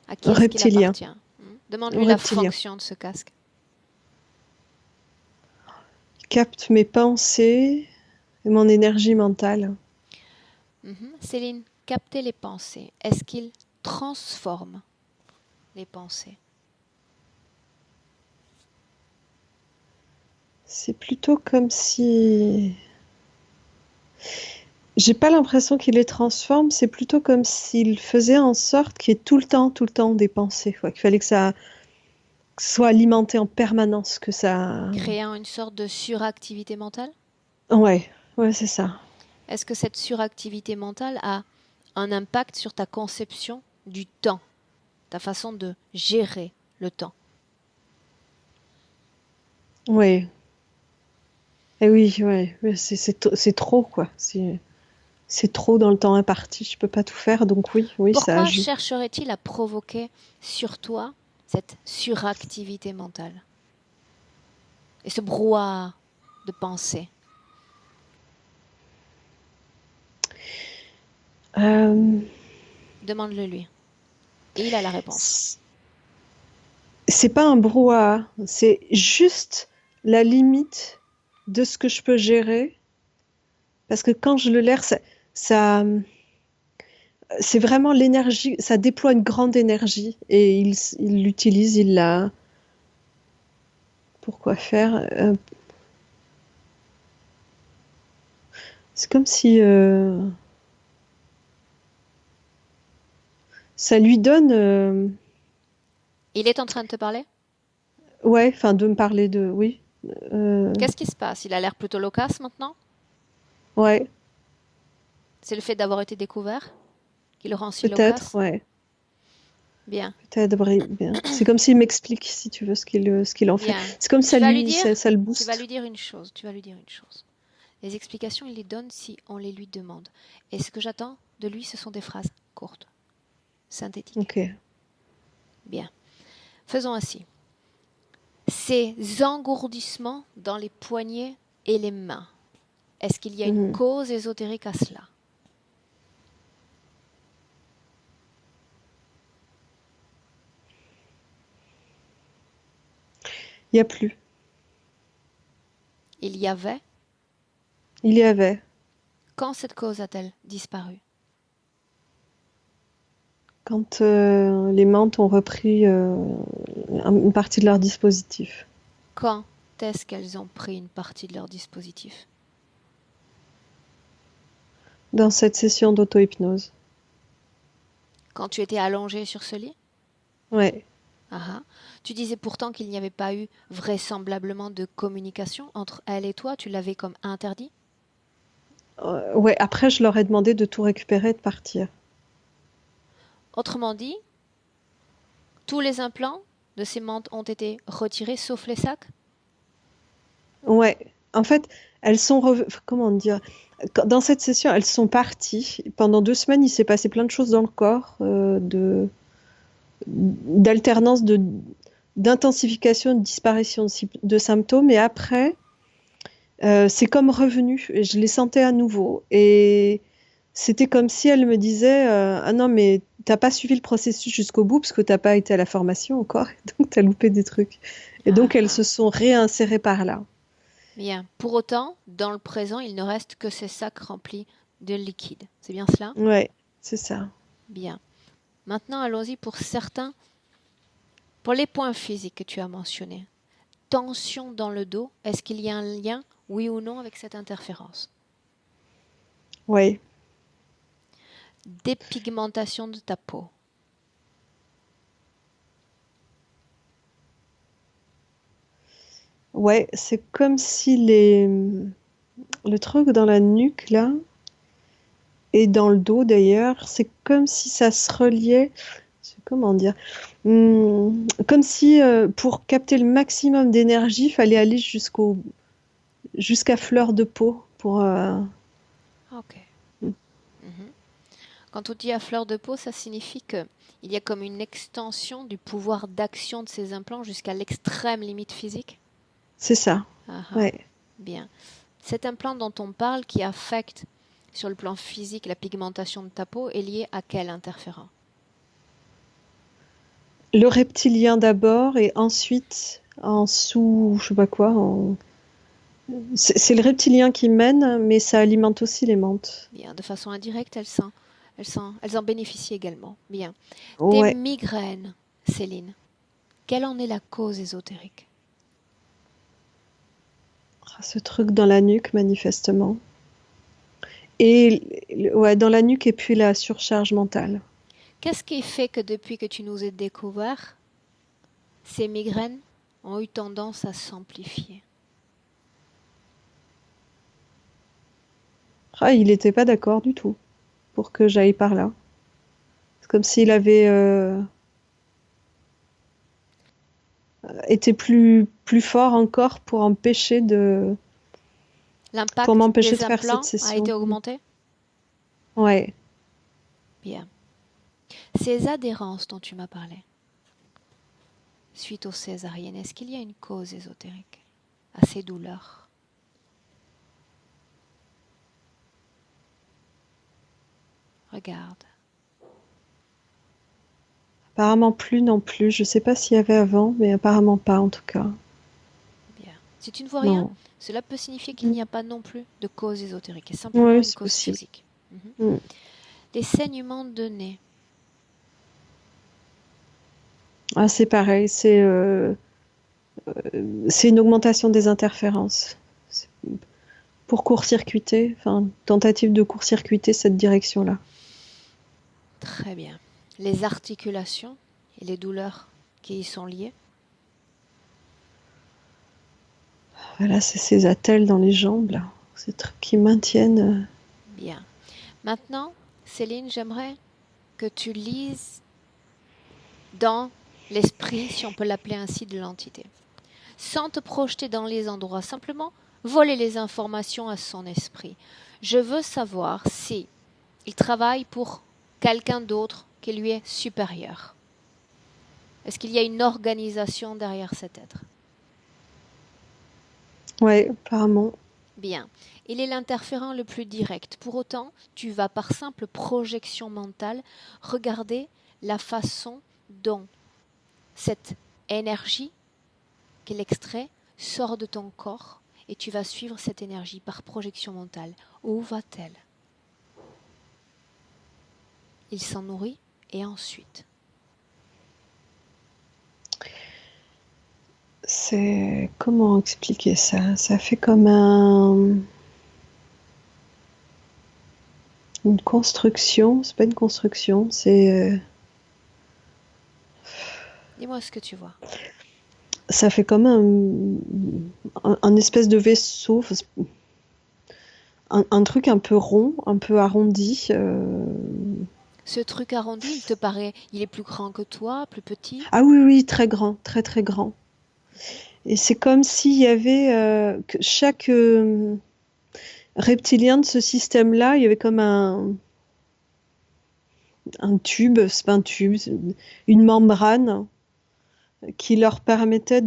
à qui est-ce qu'il reptilien. appartient? Demande-lui la Reptilien. fonction de ce casque. Il capte mes pensées et mon énergie mentale. Céline, capter les pensées. Est-ce qu'il transforme les pensées? C'est plutôt comme si... J'ai pas l'impression qu'il les transforme, c'est plutôt comme s'il faisait en sorte qu'il y ait tout le temps des pensées, quoi. Qu'il fallait que ce soit alimenté en permanence, que ça... Créant une sorte de suractivité mentale? Ouais, ouais, c'est ça. Est-ce que cette suractivité mentale a un impact sur ta conception du temps, ta façon de gérer le temps? Ouais. Et oui, ouais, ouais, c'est trop, quoi. C'est trop dans le temps imparti, je peux pas tout faire, donc oui, oui, ça Pourquoi ajoute. chercherait-il à provoquer sur toi cette suractivité mentale et ce brouhaha de pensée? Euh, Demande-le lui. Et il a la réponse. c'est pas un brouhaha, c'est juste la limite de ce que je peux gérer, parce que quand je le laisse, ça, c'est vraiment l'énergie, ça déploie une grande énergie, et il l'utilise, il l'a. Pourquoi faire? C'est comme si ça lui donne, Il est en train de te parler? ouais, enfin de me parler de, oui, Qu'est-ce qui se passe? Il a l'air plutôt loquace maintenant? ouais, C'est le fait d'avoir été découvert qui le rend si peut-être, loquace? ouais, Bien, peut-être, bien. C'est comme s'il m'explique, si tu veux, ce qu'il en fait. bien. C'est comme Tu ça vas lui lui, dire, ça le tu vas lui booste. dire une chose, tu vas lui dire une chose. Les explications, il les donne si on les lui demande. Et ce que j'attends de lui, ce sont des phrases courtes, synthétiques. Ok. Bien. Faisons ainsi. Ces engourdissements dans les poignets et les mains, est-ce qu'il y a une Mhm. cause ésotérique à cela? Il y a plus. Il y avait. Il y avait. Quand cette cause a-t-elle disparu? Quand les mantes ont repris une partie de leur dispositif. Quand est-ce qu'elles ont pris une partie de leur dispositif? Dans cette session d'auto-hypnose. Quand tu étais allongé sur ce lit? Ouais. Ah ah. Tu disais pourtant qu'il n'y avait pas eu vraisemblablement de communication entre elle et toi, tu l'avais comme interdit? Ouais. Après, je leur ai demandé de tout récupérer et de partir. Autrement dit, tous les implants de ces mantes ont été retirés sauf les sacs? Ouais. En fait, elles sont comment dire? Dans cette session, elles sont parties. Pendant 2 semaines, il s'est passé plein de choses dans le corps, d'alternance d'intensification, de disparition de symptômes. Et après, c'est comme revenu. Et je les sentais à nouveau. Et c'était comme si elle me disait ah non, mais t'as pas suivi le processus jusqu'au bout parce que t'as pas été à la formation encore. Donc, t'as loupé des trucs. Et Ah donc, elles ah. se sont réinsérées par là. Bien. Pour autant, dans le présent, il ne reste que ces sacs remplis de liquide. C'est bien cela? Ouais, c'est ça. Bien. Maintenant, allons-y pour les points physiques que tu as mentionnés. Tension dans le dos, est-ce qu'il y a un lien, oui ou non, avec cette interférence? Ouais. Dépigmentation de ta peau. Ouais, c'est comme si les... Le truc dans la nuque, là, et dans le dos d'ailleurs, c'est comme si ça se reliait. Comment dire? Comme si pour capter le maximum d'énergie, il fallait aller jusqu'à fleur de peau pour. Ok. Mhm. Quand on dit à fleur de peau, ça signifie que il y a comme une extension du pouvoir d'action de ces implants jusqu'à l'extrême limite physique. C'est ça. Ah ah, Ouais. bien. Cet implant dont on parle qui affecte sur le plan physique la pigmentation de ta peau est lié à quel interférent? Le reptilien d'abord et ensuite en sous, je sais pas quoi. C'est le reptilien qui mène, mais ça alimente aussi les menthes. Bien, de façon indirecte, elles en bénéficient également. Bien. Tes Ouais. migraines, Céline, quelle en est la cause ésotérique? Ce truc dans la nuque, manifestement. Et ouais, dans la nuque et puis la surcharge mentale. Qu'est-ce qui fait que depuis que tu nous as découvert, ces migraines ont eu tendance à s'amplifier? Ah, il n'était pas d'accord du tout pour que j'aille par là. C'est comme s'il avait été plus fort encore pour L'impact m'empêcher de des faire cette implants a été session. augmenté? Ouais. Bien. Ces adhérences dont tu m'as parlé, suite aux césariennes, est-ce qu'il y a une cause ésotérique à ces douleurs? Regarde. Apparemment plus non plus. Je sais pas s'il y avait avant, mais apparemment pas en tout cas. Bien. Si tu ne vois rien, Non. cela peut signifier qu'il Mm. n'y a pas non plus de cause ésotérique, et simplement Ouais, une c'est cause possible. physique. Mhm. Mm. Les saignements de nez. Ah, c'est pareil. C'est une augmentation des interférences. C'est pour court-circuiter, enfin, tentative de court-circuiter cette direction-là. Très bien. Les articulations et les douleurs qui y sont liées. Voilà, c'est ces attelles dans les jambes, là. Ces trucs qui maintiennent. Bien. Maintenant, Céline, j'aimerais que tu lises dans l'esprit, si on peut l'appeler ainsi, de l'entité. Sans te projeter dans les endroits, simplement voler les informations à son esprit. Je veux savoir si il travaille pour quelqu'un d'autre qui lui est supérieur. Est-ce qu'il y a une organisation derrière cet être? Ouais, apparemment. Bien. Il est l'interférent le plus direct. Pour autant, tu vas par simple projection mentale regarder la façon dont cette énergie qu'il extrait sort de ton corps et tu vas suivre cette énergie par projection mentale. Où va-t-elle? Il s'en nourrit et ensuite. C'est. Comment expliquer ça? Ça fait comme une construction. C'est pas une construction, Dis-moi ce que tu vois. ça fait comme un espèce de vaisseau, un truc un peu rond, un peu arrondi. Ce truc arrondi, il te paraît, il est plus grand que toi, plus petit? Ah oui, oui, très grand, très très grand. Et c'est comme s'il y avait que chaque reptilien de ce système-là, il y avait comme un tube, c'est pas un tube, c'est une membrane qui leur permettait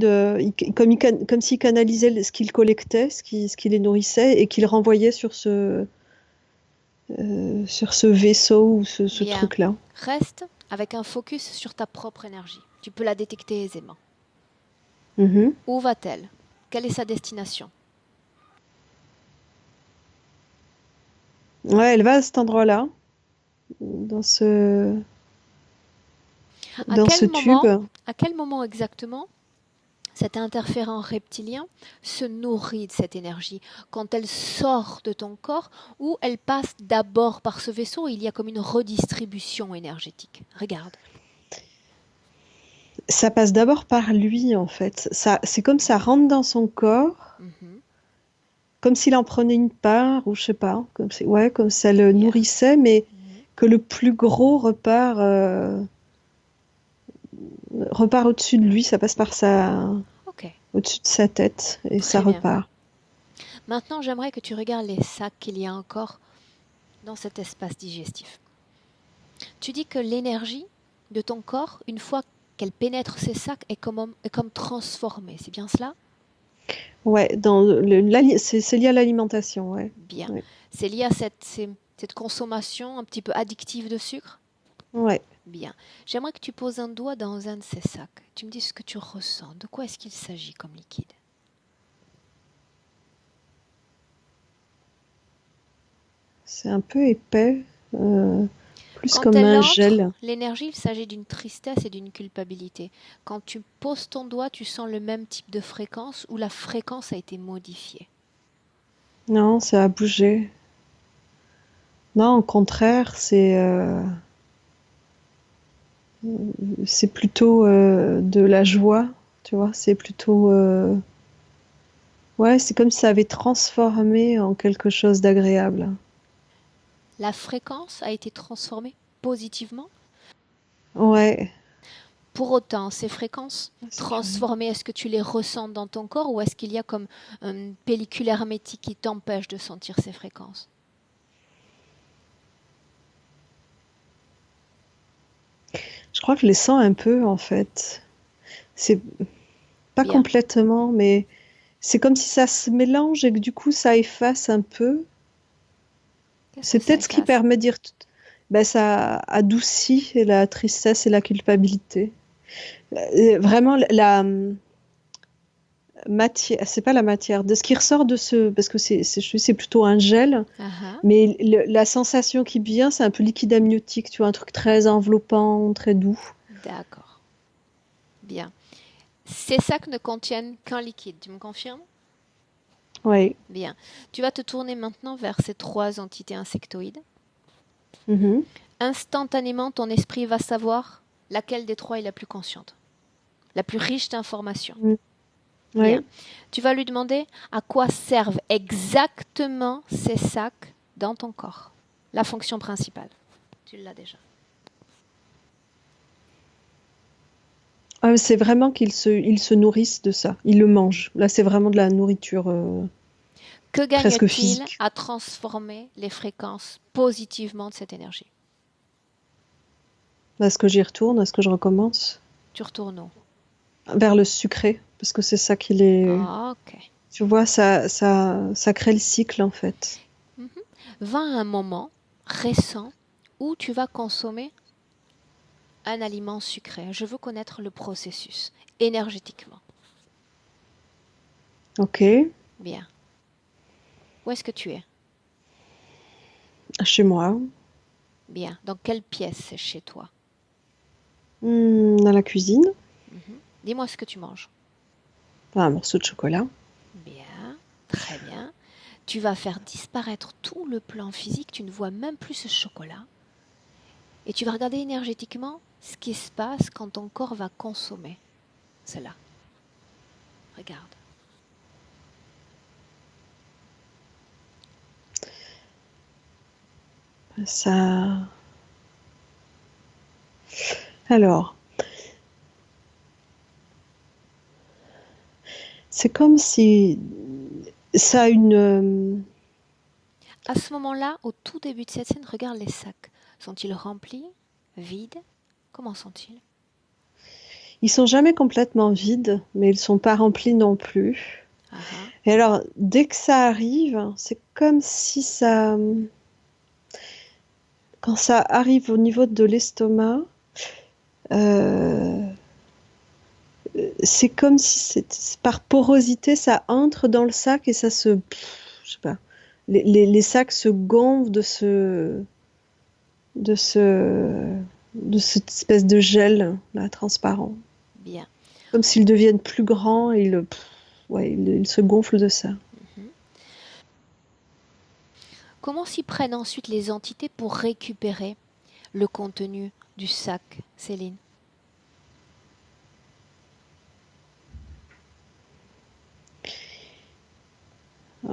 comme s'ils canalisaient ce qu'ils collectaient, ce qui les nourrissait, et qu'ils renvoyaient sur ce vaisseau ou ce Bien. truc-là. Reste avec un focus sur ta propre énergie. Tu peux la détecter aisément. Mhm. Où va-t-elle? Quelle est sa destination? Ouais, elle va à cet endroit-là, dans ce, À dans ce tube. quel moment exactement cet interférent reptilien se nourrit de cette énergie? Quand elle sort de ton corps ou elle passe d'abord par ce vaisseau, il y a comme une redistribution énergétique. Regarde. Ça passe d'abord par lui, en fait. C'est comme ça rentre dans son corps. Mhm. comme s'il en prenait une part, ou je sais pas, ouais, comme ça le Bien. nourrissait, mais Mhm. que le plus gros repart au-dessus de lui, ça passe Ok, au-dessus de sa tête et ça très bien. repart. Maintenant, j'aimerais que tu regardes les sacs qu'il y a encore dans cet espace digestif. Tu dis que l'énergie de ton corps, une fois qu'elle pénètre ces sacs, est comme transformée. C'est bien cela? Ouais, c'est lié à l'alimentation, ouais. Bien. Ouais. C'est lié à cette consommation un petit peu addictive de sucre? Ouais. Bien. J'aimerais que tu poses un doigt dans un de ces sacs. Tu me dis ce que tu ressens. De quoi est-ce qu'il s'agit comme liquide? C'est un peu épais, euh, plus Quand comme elle un entre, gel. l'énergie, il s'agit d'une tristesse et d'une culpabilité. Quand tu poses ton doigt, tu sens le même type de fréquence ou la fréquence a été modifiée. Non, ça a bougé. Non, au contraire, c'est plutôt de la joie, tu vois. C'est plutôt, ouais, c'est comme si ça avait transformé en quelque chose d'agréable. La fréquence a été transformée positivement. Ouais, Pour autant, ces fréquences c'est curieux. transformées, est-ce que tu les ressens dans ton corps ou est-ce qu'il y a comme une pellicule hermétique qui t'empêche de sentir ces fréquences? Je crois que je les sens un peu en fait. C'est pas Bien. complètement, mais c'est comme si ça se mélange et que du coup ça efface un peu. Qu'est-ce que C'est ça peut-être ce qui efface? permet de dire, ben, ça adoucit la tristesse et la culpabilité. Vraiment, la matière, c'est pas la matière, de ce qui ressort de ce, parce que c'est plutôt un gel, Ah ah. mais la sensation qui vient, c'est un peu liquide amniotique, tu vois, un truc très enveloppant, très doux. D'accord. Bien. Ces sacs ne contiennent qu'un liquide, tu me confirmes? Oui. Bien. Tu vas te tourner maintenant vers ces trois entités insectoïdes. Mhm. Instantanément, ton esprit va savoir laquelle des trois est la plus consciente, la plus riche d'informations. Mhm. Bien. Oui. Tu vas lui demander à quoi servent exactement ces sacs dans ton corps. La fonction principale. Tu l'as déjà. Ah, c'est vraiment ils se nourrissent de ça. Ils le mangent. Là, c'est vraiment de la nourriture Que presque gagne-t-il physique. à transformer les fréquences positivement de cette énergie? Est-ce que j'y retourne? Est-ce que je recommence? Tu retournes où? Vers le sucré, parce que c'est ça qui les... Ok. Tu vois, ça crée le cycle, en fait. Mhm. Va à un moment récent où tu vas consommer un aliment sucré. Je veux connaître le processus énergétiquement. Ok. Bien. Où est-ce que tu es? Chez moi. Bien. Dans quelle pièce c'est chez toi? Dans la cuisine. Mhm. Dis-moi ce que tu manges. Un morceau de chocolat. Bien. Très bien. Tu vas faire disparaître tout le plan physique. Tu ne vois même plus ce chocolat. Et tu vas regarder énergétiquement ce qui se passe quand ton corps va consommer cela. Regarde. Ça... Alors, c'est comme si ça a une... À ce moment-là, au tout début de cette scène, regarde les sacs. Sont-ils remplis? Vides? Comment sont-ils? Ils sont jamais complètement vides, mais ils sont pas remplis non plus. Ah ah. Et alors, dès que ça arrive, c'est comme si ça... Quand ça arrive au niveau de l'estomac, euh, c'est comme si par porosité, ça entre dans le sac et ça se... Je sais pas. Les sacs se gonflent de ce, de cette espèce de gel là, transparent. Bien. Comme s'ils deviennent plus grands et ouais, ils se gonflent de ça. Mhm. Comment s'y prennent ensuite les entités pour récupérer le contenu du sac, Céline?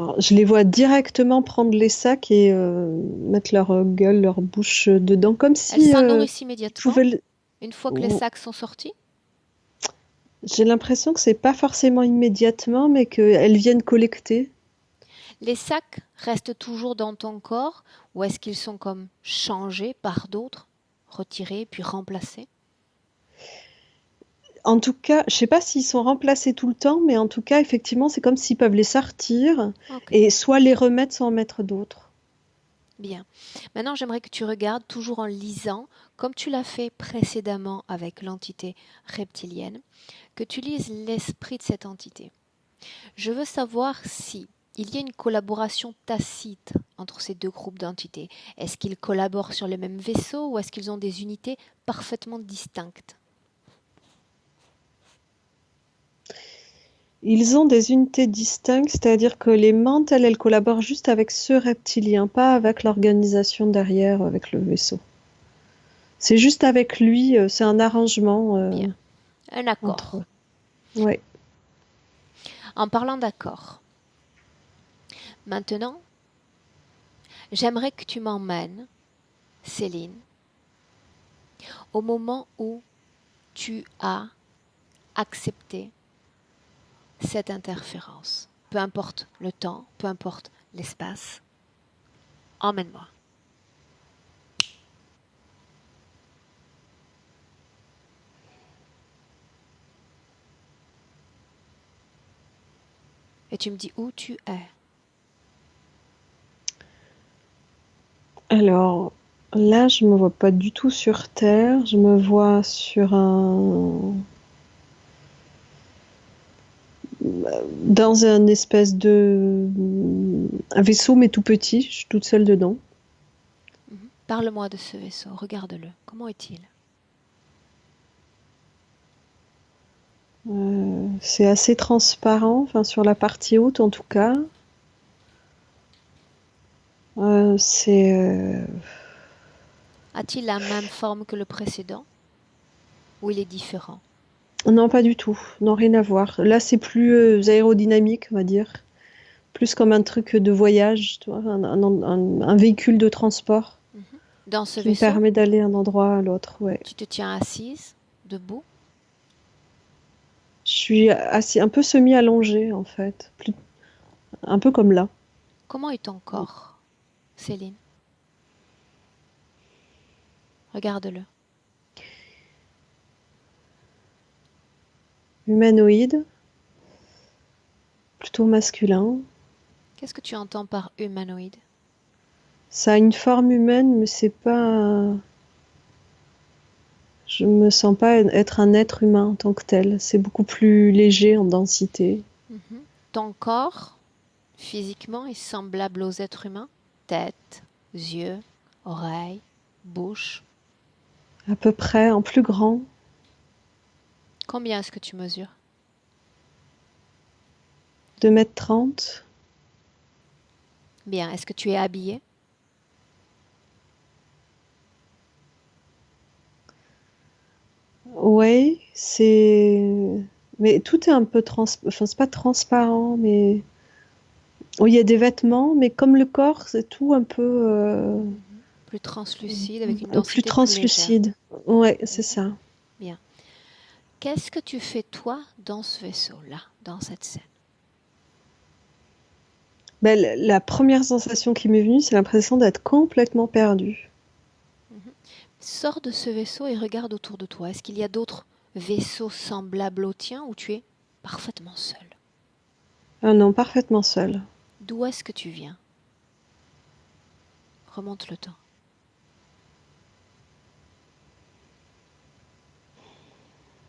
Alors, je les vois directement prendre les sacs et mettre leur gueule, leur bouche dedans, comme Elles si s'en nourrissent ils immédiatement, pouvaient. une fois que les sacs sont sortis? J'ai l'impression que c'est pas forcément immédiatement, mais qu'elles viennent collecter. Les sacs restent toujours dans ton corps ou est-ce qu'ils sont comme changés par d'autres, retirés puis remplacés? En tout cas, je sais pas s'ils sont remplacés tout le temps, mais en tout cas, effectivement, c'est comme s'ils peuvent les sortir Ok, et soit les remettre, soit en mettre d'autres. bien. Maintenant, j'aimerais que tu regardes toujours en lisant, comme tu l'as fait précédemment avec l'entité reptilienne, que tu lises l'esprit de cette entité. Je veux savoir si il y a une collaboration tacite entre ces deux groupes d'entités. Est-ce qu'ils collaborent sur le même vaisseau ou est-ce qu'ils ont des unités parfaitement distinctes? Ils ont des unités distinctes, c'est-à-dire que les mantes, elles collaborent juste avec ce reptilien, pas avec l'organisation derrière, avec le vaisseau. C'est juste avec lui, c'est un arrangement Bien, un entre accord. eux. Ouais. En parlant d'accord, maintenant, j'aimerais que tu m'emmènes, Céline, au moment où tu as accepté cette interférence. Peu importe le temps, peu importe l'espace, emmène-moi. Et tu me dis où tu es. Alors, là, je me vois pas du tout sur Terre. Je me vois sur dans un espèce de un vaisseau, mais tout petit. Je suis toute seule dedans. Parle-moi de ce vaisseau, regarde-le. Comment est-il? C'est assez transparent, enfin sur la partie haute en tout cas. C'est A-t-il la même forme que le précédent ou il est différent? non, pas du tout. Non, rien à voir. Là, c'est plus aérodynamique, on va dire. Plus comme un truc de voyage, tu vois, un véhicule de transport Dans ce qui me vaisseau, permet d'aller d'un endroit à l'autre. Ouais. tu te tiens assise, debout. Je suis assis, un peu semi-allongée en fait, un peu comme là. Comment est ton corps, Céline? Regarde-le. Humanoïde, plutôt masculin. Qu'est-ce que tu entends par humanoïde? Ça a une forme humaine, mais c'est pas. Je me sens pas être un être humain en tant que tel. C'est beaucoup plus léger en densité. Ton corps, physiquement, est semblable aux êtres humains? Tête, yeux, oreilles, bouche. À peu près, en plus grand. Combien est-ce que tu mesures? 2,30 m. Bien. Est-ce que tu es habillé? Ouais, c'est. Mais tout est un peu Enfin, c'est pas transparent, mais. Oui, il y a des vêtements, mais comme le corps, c'est tout un peu Plus translucide, avec une plus densité plus légère. translucide. Ouais, c'est ça. Bien. Qu'est-ce que tu fais toi dans ce vaisseau-là, dans cette scène? Ben, la première sensation qui m'est venue, c'est l'impression d'être complètement perdue. Sors de ce vaisseau et regarde autour de toi. Est-ce qu'il y a d'autres vaisseaux semblables au tien ou tu es parfaitement seul? Ah non, parfaitement seule. D'où est-ce que tu viens? Remonte le temps.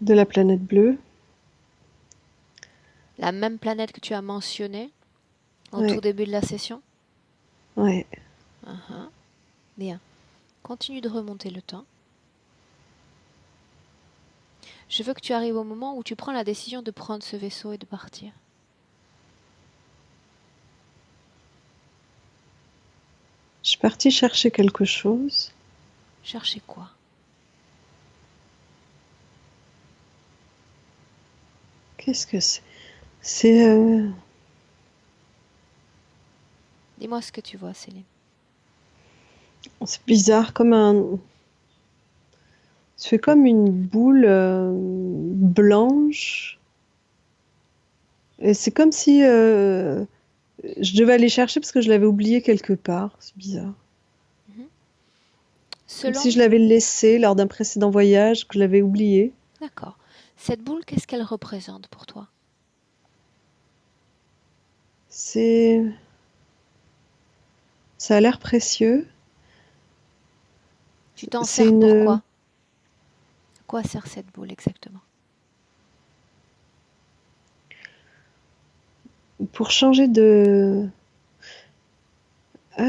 De la planète bleue. La même planète que tu as mentionnée au tout Ouais, début de la session? ouais. Uh-huh. Bien. Continue de remonter le temps. Je veux que tu arrives au moment où tu prends la décision de prendre ce vaisseau et de partir. Je suis partie chercher quelque chose. Cherchez quoi? Qu'est-ce que c'est? C'est Dis-moi ce que tu vois, Céline. C'est bizarre, c'est comme une boule blanche. Et c'est comme si je devais aller chercher parce que je l'avais oublié quelque part. C'est bizarre. Mhm. Comme si Selon... je l'avais laissé lors d'un précédent voyage, que je l'avais oublié. D'accord. Cette boule, qu'est-ce qu'elle représente pour toi? C'est, Ça a l'air précieux. Tu t'en C'est sers une, pourquoi? À quoi sert cette boule exactement? pour changer de,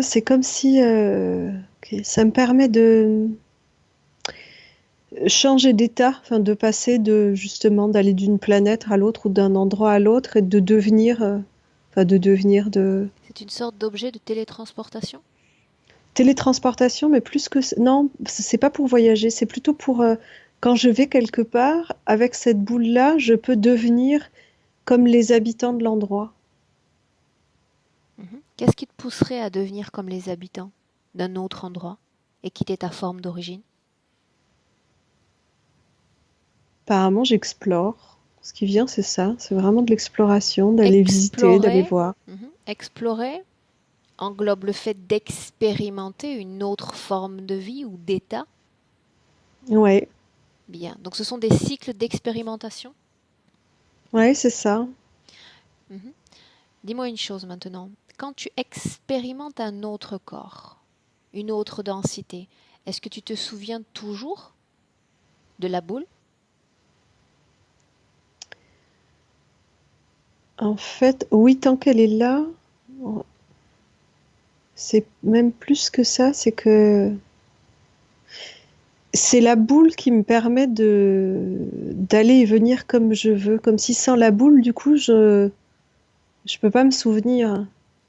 c'est comme si, ok, ça me permet de changer d'état, enfin de passer justement d'aller d'une planète à l'autre ou d'un endroit à l'autre et de devenir, de C'est une sorte d'objet de télétransportation? télétransportation, mais plus que non, c'est pas pour voyager, c'est plutôt pour quand je vais quelque part avec cette boule-là, je peux devenir comme les habitants de l'endroit. Mhm. Qu'est-ce qui te pousserait à devenir comme les habitants d'un autre endroit et quitter ta forme d'origine? Apparemment, j'explore. Ce qui vient, c'est ça, c'est vraiment de l'exploration, d'aller visiter, d'aller Explorer, voir. explorer englobe le fait d'expérimenter une autre forme de vie ou d'état. Ouais, Bien. Donc ce sont des cycles d'expérimentation. ouais, c'est ça. Mhm. Dis-moi une chose maintenant. Quand tu expérimentes un autre corps, une autre densité, est-ce que tu te souviens toujours de la boule? En fait, oui, tant qu'elle est là, c'est même plus que ça, c'est que c'est la boule qui me permet de d'aller et venir comme je veux, comme si sans la boule, du coup, je peux pas me souvenir.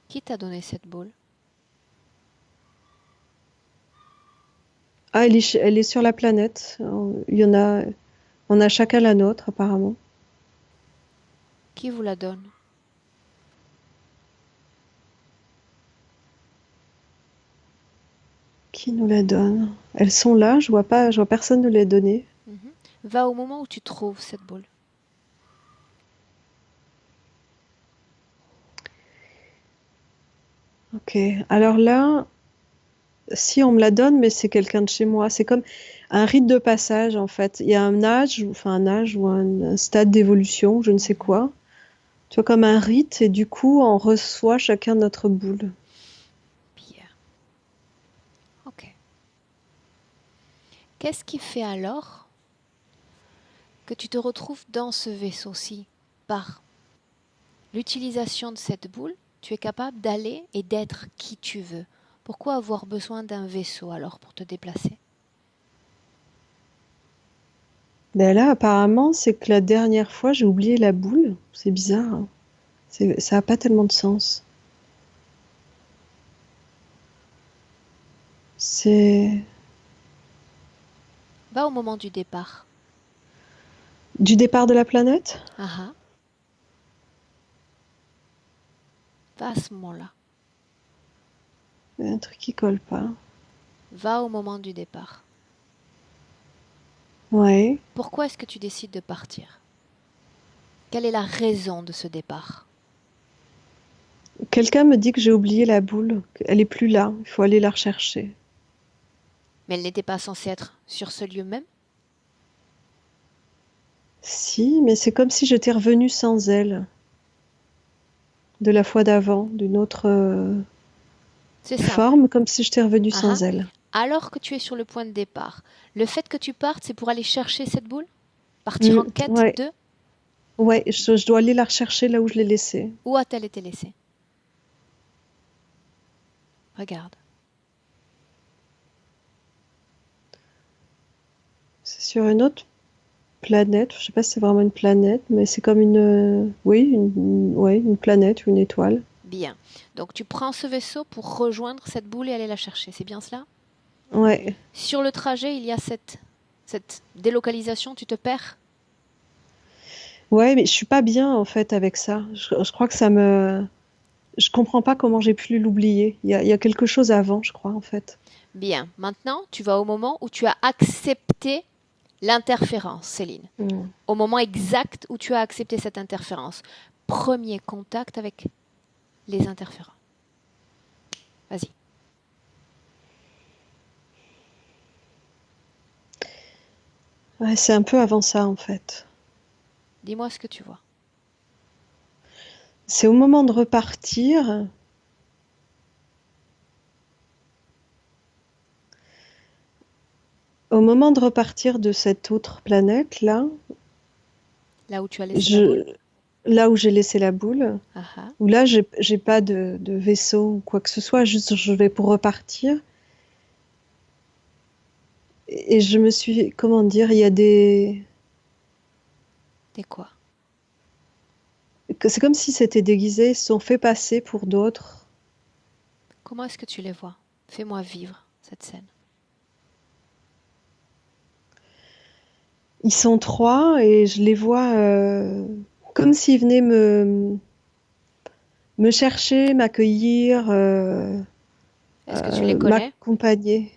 Qui t'a donné cette boule? Ah, elle est sur la planète. Il y en a, on a chacun la nôtre, apparemment. Qui vous la donne? Qui nous la donne? Elles sont là, je vois personne nous les donner. Mhm. Va au moment où tu trouves cette boule. Ok. Alors là, si on me la donne, mais c'est quelqu'un de chez moi. C'est comme un rite de passage, en fait. Il y a un âge ou un stade d'évolution, je ne sais Mhm. quoi. Tu vois, comme un rite, et du coup, on reçoit chacun notre boule. Bien. Ok. Qu'est-ce qui fait alors que tu te retrouves dans ce vaisseau-ci? Par l'utilisation de cette boule, tu es capable d'aller et d'être qui tu veux. Pourquoi avoir besoin d'un vaisseau alors pour te déplacer? Ben là, apparemment, c'est que la dernière fois, j'ai oublié la boule. C'est bizarre, hein. Ça n'a pas tellement de sens. C'est Va au moment du départ. du départ de la planète? Ah ah, va à ce moment-là. Il y a un truc qui colle pas. Va au moment du départ. Ouais. Pourquoi est-ce que tu décides de partir? Quelle est la raison de ce départ? Quelqu'un me dit que j'ai oublié la boule. Elle est plus là. Il faut aller la rechercher. Mais elle n'était pas censée être sur ce lieu même? Si, mais c'est comme si j'étais revenue sans elle. De la fois d'avant, d'une autre C'est simple. forme, comme si j'étais revenue Ah ah. sans elle. Alors que tu es sur le point de départ, le fait que tu partes, c'est pour aller chercher cette boule? Partir Mm, en quête ouais, de? ouais, je dois aller la rechercher là où je l'ai laissée. Où a-t-elle été laissée? Regarde. C'est sur une autre planète. Je sais pas si c'est vraiment une planète, mais c'est comme oui, ouais, une planète ou une étoile. Bien. Donc tu prends ce vaisseau pour rejoindre cette boule et aller la chercher. C'est bien cela? Ouais, Sur le trajet, il y a cette délocalisation, tu te perds? ouais, mais je suis pas bien en fait avec ça. Je crois que ça me, Je comprends pas comment j'ai pu l'oublier. Il y a quelque chose avant, je crois, en fait. Bien. Maintenant, tu vas au moment où tu as accepté l'interférence, Céline. Mm. Au moment exact où tu as accepté cette interférence. Premier contact avec les interférents. Vas-y. Ouais, c'est un peu avant ça, en fait. Dis-moi ce que tu vois. C'est au moment de repartir. Au moment de repartir de cette autre planète-là, Là où tu as laissé la boule. là où j'ai laissé la boule, Ah ah. où là, j'ai pas de vaisseau ou quoi que ce soit, juste je vais pour repartir. Et je me suis, comment dire, il y a T'es quoi? c'est comme si c'était déguisé, ils se sont fait passer pour d'autres. Comment est-ce que tu les vois? Fais-moi vivre cette scène. Ils sont trois et je les vois comme s'ils venaient me chercher, m'accueillir, Est-ce que tu les connais? m'accompagner.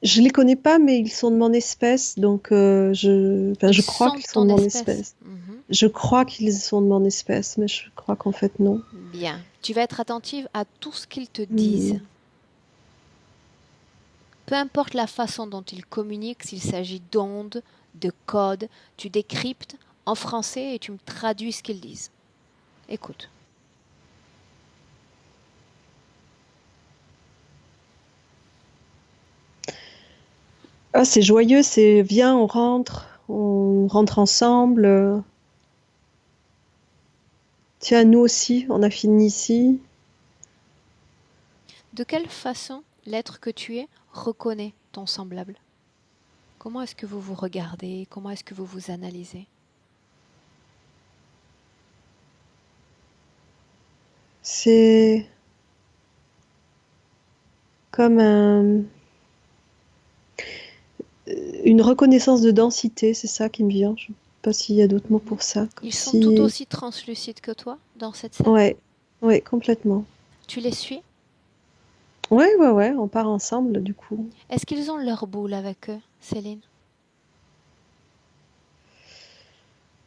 Je les connais pas, mais ils sont de mon espèce, donc enfin, Ils je crois sont de qu'ils sont ton de mon espèce. espèce. Je crois qu'ils sont de mon espèce, mais je crois qu'en fait non. Bien. Tu vas être attentive à tout ce qu'ils te Hmm. disent. Peu importe la façon dont ils communiquent, s'il s'agit d'ondes, de codes, tu décryptes en français et tu me traduis ce qu'ils disent. Écoute. Ah, c'est joyeux, c'est viens, on rentre ensemble. Tiens, nous aussi, on a fini ici. De quelle façon l'être que tu es reconnaît ton semblable? Comment est-ce que vous vous regardez? Comment est-ce que vous vous analysez? C'est comme une reconnaissance de densité, c'est ça qui me vient. Je ne sais pas s'il y a d'autres mots Mhm. pour ça. Comme Ils sont tout si... aussi translucides que toi dans cette scène? Ouais, ouais, complètement. Tu les suis? Ouais, on part ensemble du coup. Est-ce qu'ils ont leur boule avec eux, Céline?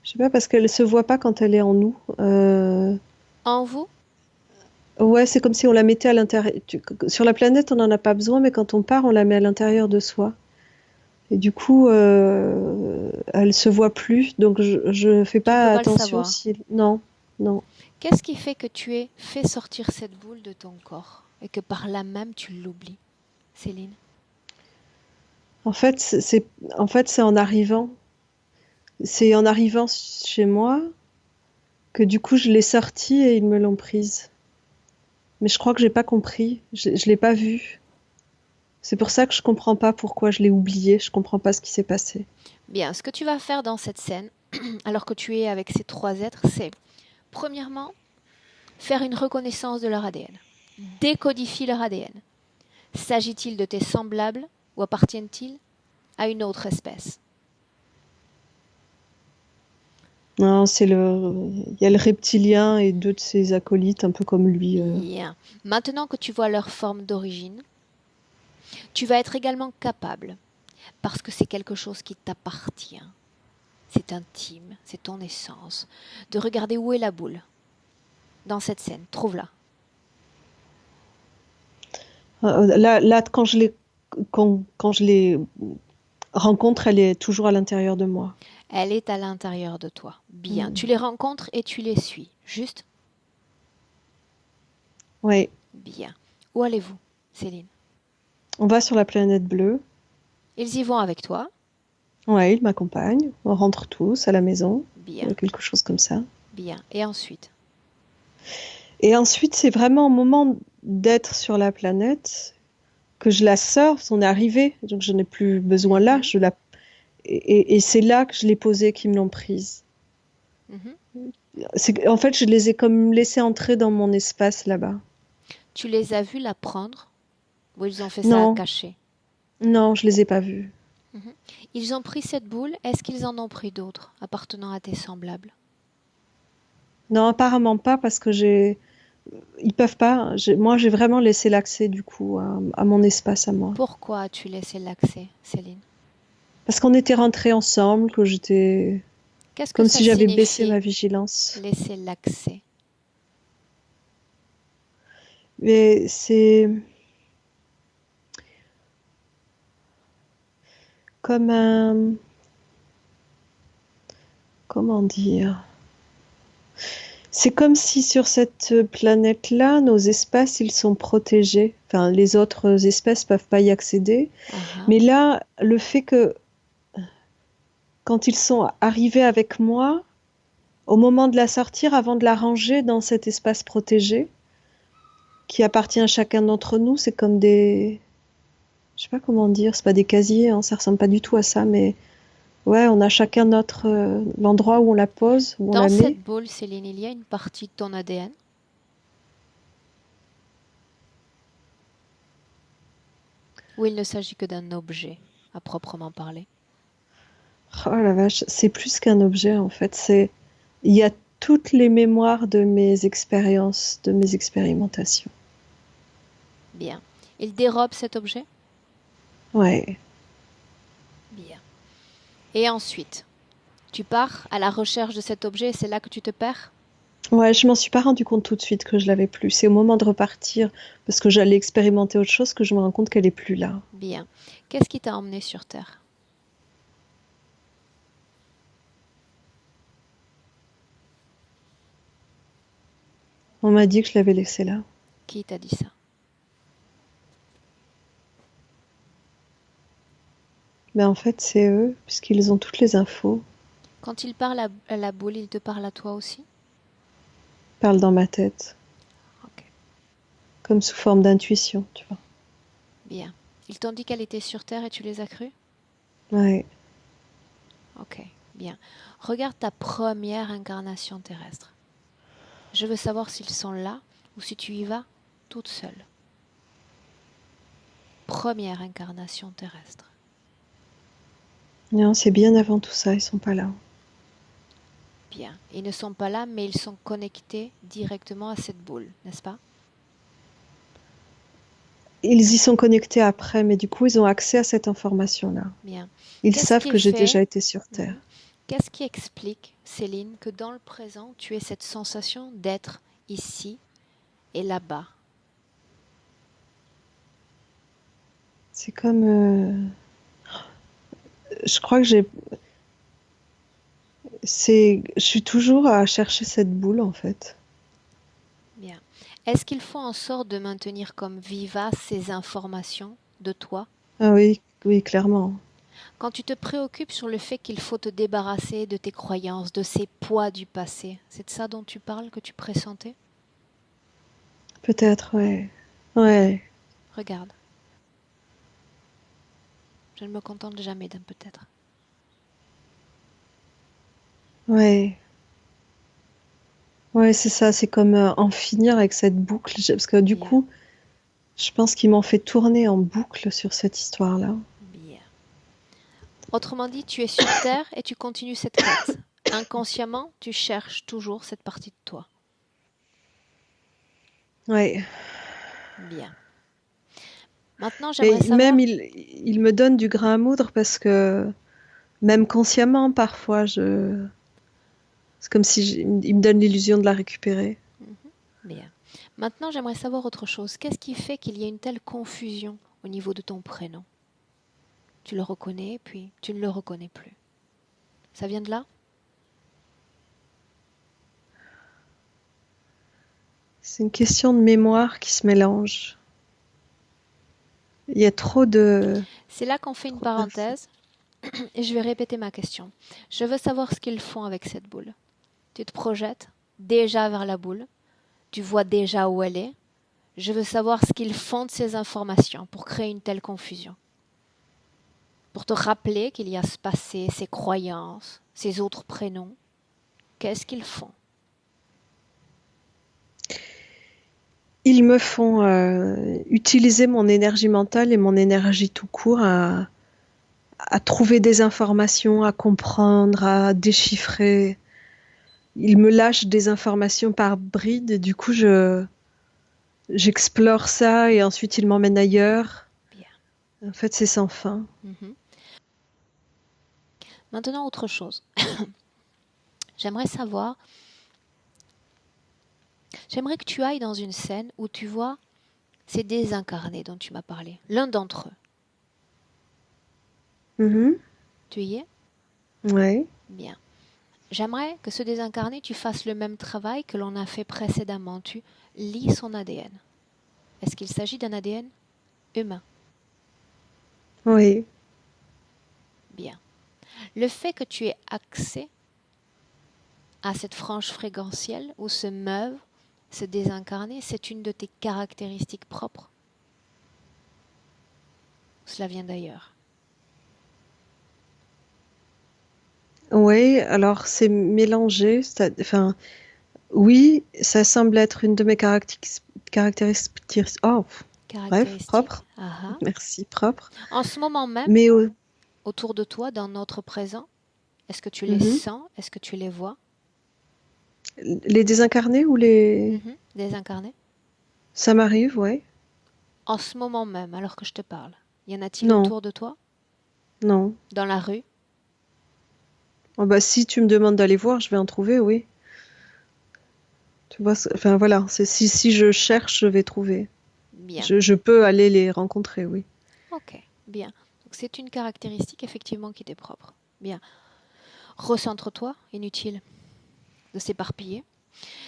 Je sais pas parce qu'elle se voit pas quand elle est en nous. En vous? Ouais, c'est comme si on la mettait à l'intérieur. Sur la planète, on n'en a pas besoin, mais quand on part, on la met à l'intérieur de soi. Et du coup, elle se voit plus, donc je fais Tu ne peux pas pas le attention savoir. si. Non, non. Qu'est-ce qui fait que tu aies fait sortir cette boule de ton corps et que par là même tu l'oublies, Céline? En fait, en fait, c'est en arrivant. C'est en arrivant chez moi que du coup, je l'ai sortie et ils me l'ont prise. Mais je crois que j'ai pas compris. Je l'ai pas vue. C'est pour ça que je comprends pas pourquoi je l'ai oublié. Je comprends pas ce qui s'est passé. Bien, ce que tu vas faire dans cette scène, alors que tu es avec ces trois êtres, c'est premièrement faire une reconnaissance de leur ADN. Décodifie leur ADN. S'agit-il de tes semblables ou appartiennent-ils à une autre espèce? Non, il y a le reptilien et deux de ses acolytes, un peu comme lui. Bien. Maintenant que tu vois leur forme d'origine, tu vas être également capable, parce que c'est quelque chose qui t'appartient, c'est intime, c'est ton essence, de regarder où est la boule dans cette scène. Trouve-la. Là, quand je les rencontre, elle est toujours à l'intérieur de moi. Elle est à l'intérieur de toi. Bien. Mm. Tu les rencontres et tu les suis. Juste? Ouais. Bien. Où allez-vous, Céline? On va sur la planète bleue. Ils y vont avec toi? Ouais, il m'accompagne. On rentre tous à la maison. Bien. Quelque chose comme ça. Bien. Et ensuite? Et ensuite, c'est vraiment au moment d'être sur la planète que je la sors. On est arrivé, donc je n'ai plus besoin là. Mhm. Et c'est là que je l'ai posée, qu'ils me l'ont prise. Mhm. En fait, je les ai comme laissés entrer dans mon espace là-bas. Tu les as vus la prendre ou ils ont fait ça à Non, cacher? non, je les ai pas vus. Mhm. Ils ont pris cette boule. Est-ce qu'ils en ont pris d'autres appartenant à tes semblables? Non, apparemment pas, parce que Ils peuvent pas. Moi, j'ai vraiment laissé l'accès du coup à mon espace à moi. Pourquoi as-tu laissé l'accès, Céline? Parce qu'on était rentrés ensemble, que j'étais Qu'est-ce que comme ça si j'avais baissé signifie, ma vigilance. laisser l'accès? Mais c'est comme un... Comment dire? C'est comme si sur cette planète-là, nos espaces, ils sont protégés. Enfin, les autres espèces peuvent pas y accéder. Ah, ah. Mais là, le fait que quand ils sont arrivés avec moi, au moment de la sortir, avant de la ranger dans cet espace protégé, qui appartient à chacun d'entre nous, c'est comme des... Je sais pas comment dire, c'est pas des casiers, hein, ça ressemble pas du tout à ça, mais ouais, on a chacun notre... l'endroit où on la pose, où on Dans la cette met. boule, Céline, il y a une partie de ton ADN. Ou il ne s'agit que d'un objet, à proprement parler. Oh la vache, c'est plus qu'un objet en fait, c'est... Il y a toutes les mémoires de mes expériences, de mes expérimentations. Bien. Il dérobe cet objet? Ouais. Bien. Et ensuite, tu pars à la recherche de cet objet et c'est là que tu te perds? Ouais, je m'en suis pas rendu compte tout de suite que je l'avais plus. C'est au moment de repartir, parce que j'allais expérimenter autre chose, que je me rends compte qu'elle est plus là. Bien. Qu'est-ce qui t'a emmené sur Terre? On m'a dit que je l'avais laissée là. Qui t'a dit ça? Mais en fait, c'est eux, puisqu'ils ont toutes les infos. Quand il parle à la boule, il te parle à toi aussi? Ils parlent dans ma tête, Ok. comme sous forme d'intuition, tu vois. Bien. Ils t'ont dit qu'elle était sur Terre et tu les as crus? Ouais. Ok. Bien. Regarde ta première incarnation terrestre. Je veux savoir s'ils sont là ou si tu y vas toute seule. Première incarnation terrestre. Non, c'est bien avant tout ça, ils sont pas là. Bien. Ils ne sont pas là, mais ils sont connectés directement à cette boule, n'est-ce pas? Ils y sont connectés après, mais du coup, ils ont accès à cette information-là. Bien. Ils Qu'est-ce savent qui que j'ai fait déjà été sur Terre. Mhm. Qu'est-ce qui explique, Céline, que dans le présent, tu aies cette sensation d'être ici et là-bas? C'est comme... je crois que je suis toujours à chercher cette boule, en fait. Bien. Est-ce qu'ils font en sorte de maintenir comme vivaces ces informations de toi? Ah oui, oui, clairement. Quand tu te préoccupes sur le fait qu'il faut te débarrasser de tes croyances, de ces poids du passé, c'est de ça dont tu parles, que tu pressentais? Peut-être, ouais. Ouais, Regarde. Je ne me contente jamais d'un peut-être. ouais. Ouais, c'est ça, c'est comme en finir avec cette boucle. Parce que du Bien, coup, je pense qu'ils m'ont fait tourner en boucle sur cette histoire-là. bien. Autrement dit, tu es sur Terre et tu continues cette quête. Inconsciemment, tu cherches toujours cette partie de toi. Ouais. Bien. Maintenant, j'aimerais Et savoir. même, il me donne du grain à moudre parce que même consciemment, parfois, c'est comme si il me donne l'illusion de la récupérer. Mhm, bien. Maintenant, j'aimerais savoir autre chose. Qu'est-ce qui fait qu'il y a une telle confusion au niveau de ton prénom? Tu le reconnais, puis tu ne le reconnais plus. Ça vient de là? C'est une question de mémoire qui se mélange. Il y a C'est là qu'on fait une trop d'infos. parenthèse et je vais répéter ma question. Je veux savoir ce qu'ils font avec cette boule. Tu te projettes déjà vers la boule. Tu vois déjà où elle est. Je veux savoir ce qu'ils font de ces informations pour créer une telle confusion. Pour te rappeler qu'il y a ce passé, ces croyances, ces autres prénoms. Qu'est-ce qu'ils font? Ils me font utiliser mon énergie mentale et mon énergie tout court à trouver des informations, à comprendre, à déchiffrer. Ils me lâchent des informations par bride et du coup, j'explore ça et ensuite il m'emmène ailleurs. Bien. En fait, c'est sans fin. Mhm. Maintenant, autre chose. J'aimerais savoir, j'aimerais que tu ailles dans une scène où tu vois ces désincarnés dont tu m'as parlé, l'un d'entre eux. Mhm. Tu y es? Ouais. Bien. J'aimerais que ce désincarné, tu fasses le même travail que l'on a fait précédemment. Tu lis son ADN. Est-ce qu'il s'agit d'un ADN humain? Oui. Bien. Le fait que tu aies accès à cette frange fréquentielle où se meuvent, se désincarner, c'est une de tes caractéristiques propres. Cela vient d'ailleurs. Oui, alors c'est mélangé. Enfin, oui, ça semble être une de mes caractéristiques. Oh, bref, Caractéristiques. propre. Ah ah. Merci, propre. En ce moment même, Mais autour de toi, dans notre présent, est-ce que tu les mhm. sens? Est-ce que tu les vois? Les désincarnés ou les... Désincarnés. Ça m'arrive, ouais. En ce moment même, alors que je te parle, y en a-t-il Non, autour de toi? non. Dans la rue? Oh, bah, si tu me demandes d'aller voir, je vais en trouver, oui. Tu vois, enfin voilà, si je cherche, je vais trouver. Bien. Je peux aller les rencontrer, oui. Ok, bien. Donc c'est une caractéristique effectivement qui t'est propre. Bien. Recentre-toi, inutile de s'éparpiller.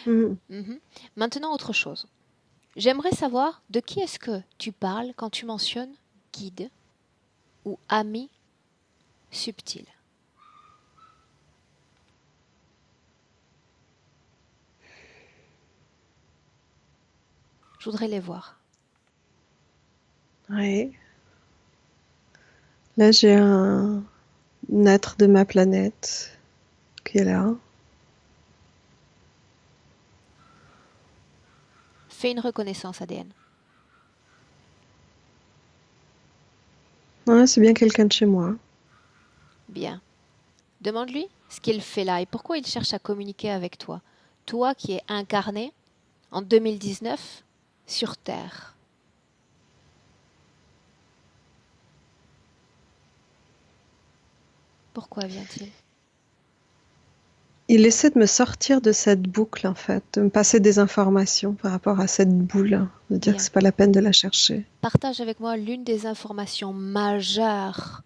Mhm. Mhm. Maintenant, autre chose. J'aimerais savoir de qui est-ce que tu parles quand tu mentionnes guide ou ami subtil. Je voudrais les voir. Ouais. Là, j'ai un être de ma planète qui est là. Fais une reconnaissance ADN. Ouais, c'est bien quelqu'un de chez moi. Bien. Demande-lui ce qu'il fait là et pourquoi il cherche à communiquer avec toi. Toi qui es incarné en 2019 sur Terre. Pourquoi vient-il? Il essaie de me sortir de cette boucle, en fait, de me passer des informations par rapport à cette boule, de dire que Bien. c'est pas la peine de la chercher. Partage avec moi l'une des informations majeures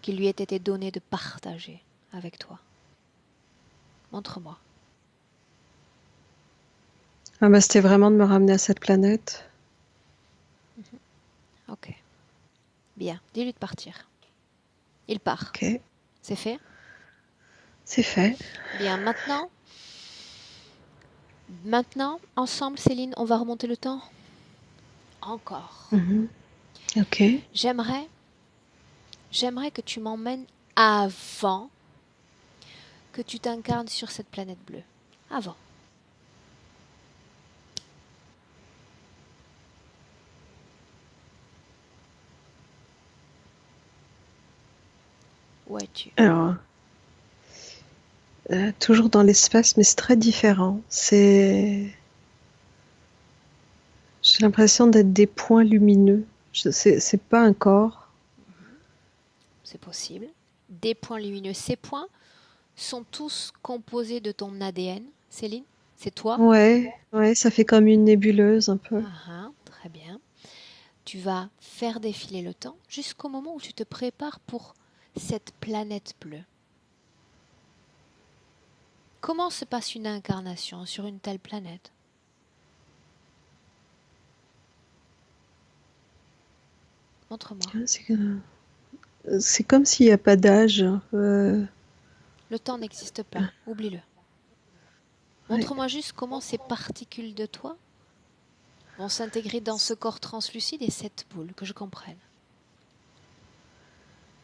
qui lui ait été donné de partager avec toi. Montre-moi. Ah bah, c'était vraiment de me ramener à cette planète. Ok. Bien. Dis-lui de partir. Il part. Ok, C'est fait? c'est fait. Bien. Maintenant, ensemble, Céline, on va remonter le temps. Encore. Mhm. Ok. J'aimerais que tu m'emmènes avant que tu t'incarnes sur cette planète bleue. Avant. Où es-tu? Alors, toujours dans l'espace, mais c'est très différent. J'ai l'impression d'être des points lumineux. C'est pas un corps. C'est possible. Des points lumineux. Ces points sont tous composés de ton ADN, Céline? C'est toi? Ouais, ouais, ça fait comme une nébuleuse un peu. Ah, ah, très bien. Tu vas faire défiler le temps jusqu'au moment où tu te prépares pour cette planète bleue. Comment se passe une incarnation sur une telle planète? Montre-moi. C'est comme s'il n'y a pas d'âge. Le temps n'existe pas, oublie-le. Ouais. Montre-moi juste comment ces particules de toi vont s'intégrer dans ce corps translucide et cette boule, que je comprenne.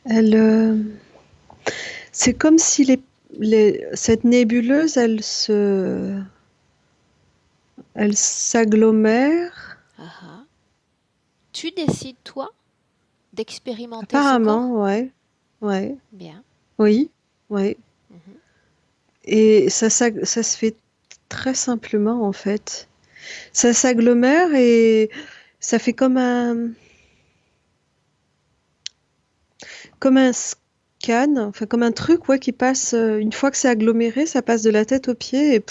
Elle, c'est comme si cette nébuleuse, elle s'agglomère. Ah ah. Tu décides, toi, d'expérimenter ce corps? Apparemment, ouais, ouais, Bien. oui, ouais. Mhm. Et ça se fait très simplement en fait. Ça s'agglomère et ça fait comme un scan, enfin comme un truc ouais, qui passe, une fois que c'est aggloméré, ça passe de la tête aux pieds et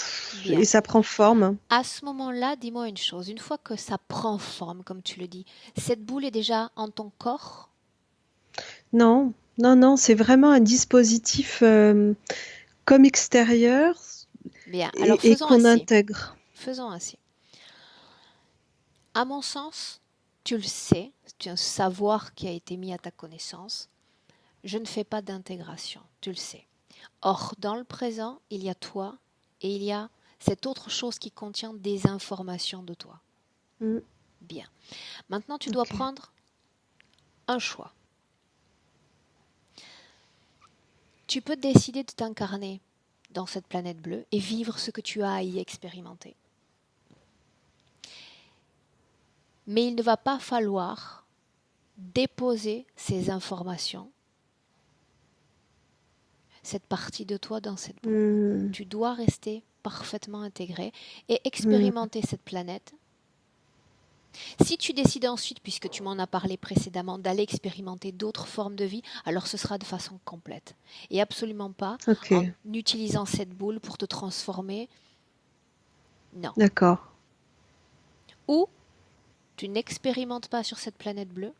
Bien. ça prend forme. À ce moment-là, dis-moi une chose. Une fois que ça prend forme, comme tu le dis, cette boule est déjà en ton corps? Non, non, non, c'est vraiment un dispositif comme extérieur Bien. Alors et faisons qu'on ainsi. intègre. Faisons ainsi. À mon sens, tu le sais, c'est un savoir qui a été mis à ta connaissance. Je ne fais pas d'intégration, tu le sais. Or, dans le présent, il y a toi et il y a cette autre chose qui contient des informations de toi. Mm, Bien. Maintenant, tu dois ok. prendre un choix. Tu peux décider de t'incarner dans cette planète bleue et vivre ce que tu as à y expérimenter. Mais il ne va pas falloir déposer ces informations, cette partie de toi dans cette boule. Mm, Tu dois rester parfaitement intégré et mm, expérimenter cette planète. Si tu décides ensuite, puisque tu m'en as parlé précédemment, d'aller expérimenter d'autres formes de vie, alors ce sera de façon complète. Et absolument pas en ok, utilisant cette boule pour te transformer. Non. d'accord. Ou tu n'expérimentes pas sur cette planète bleue,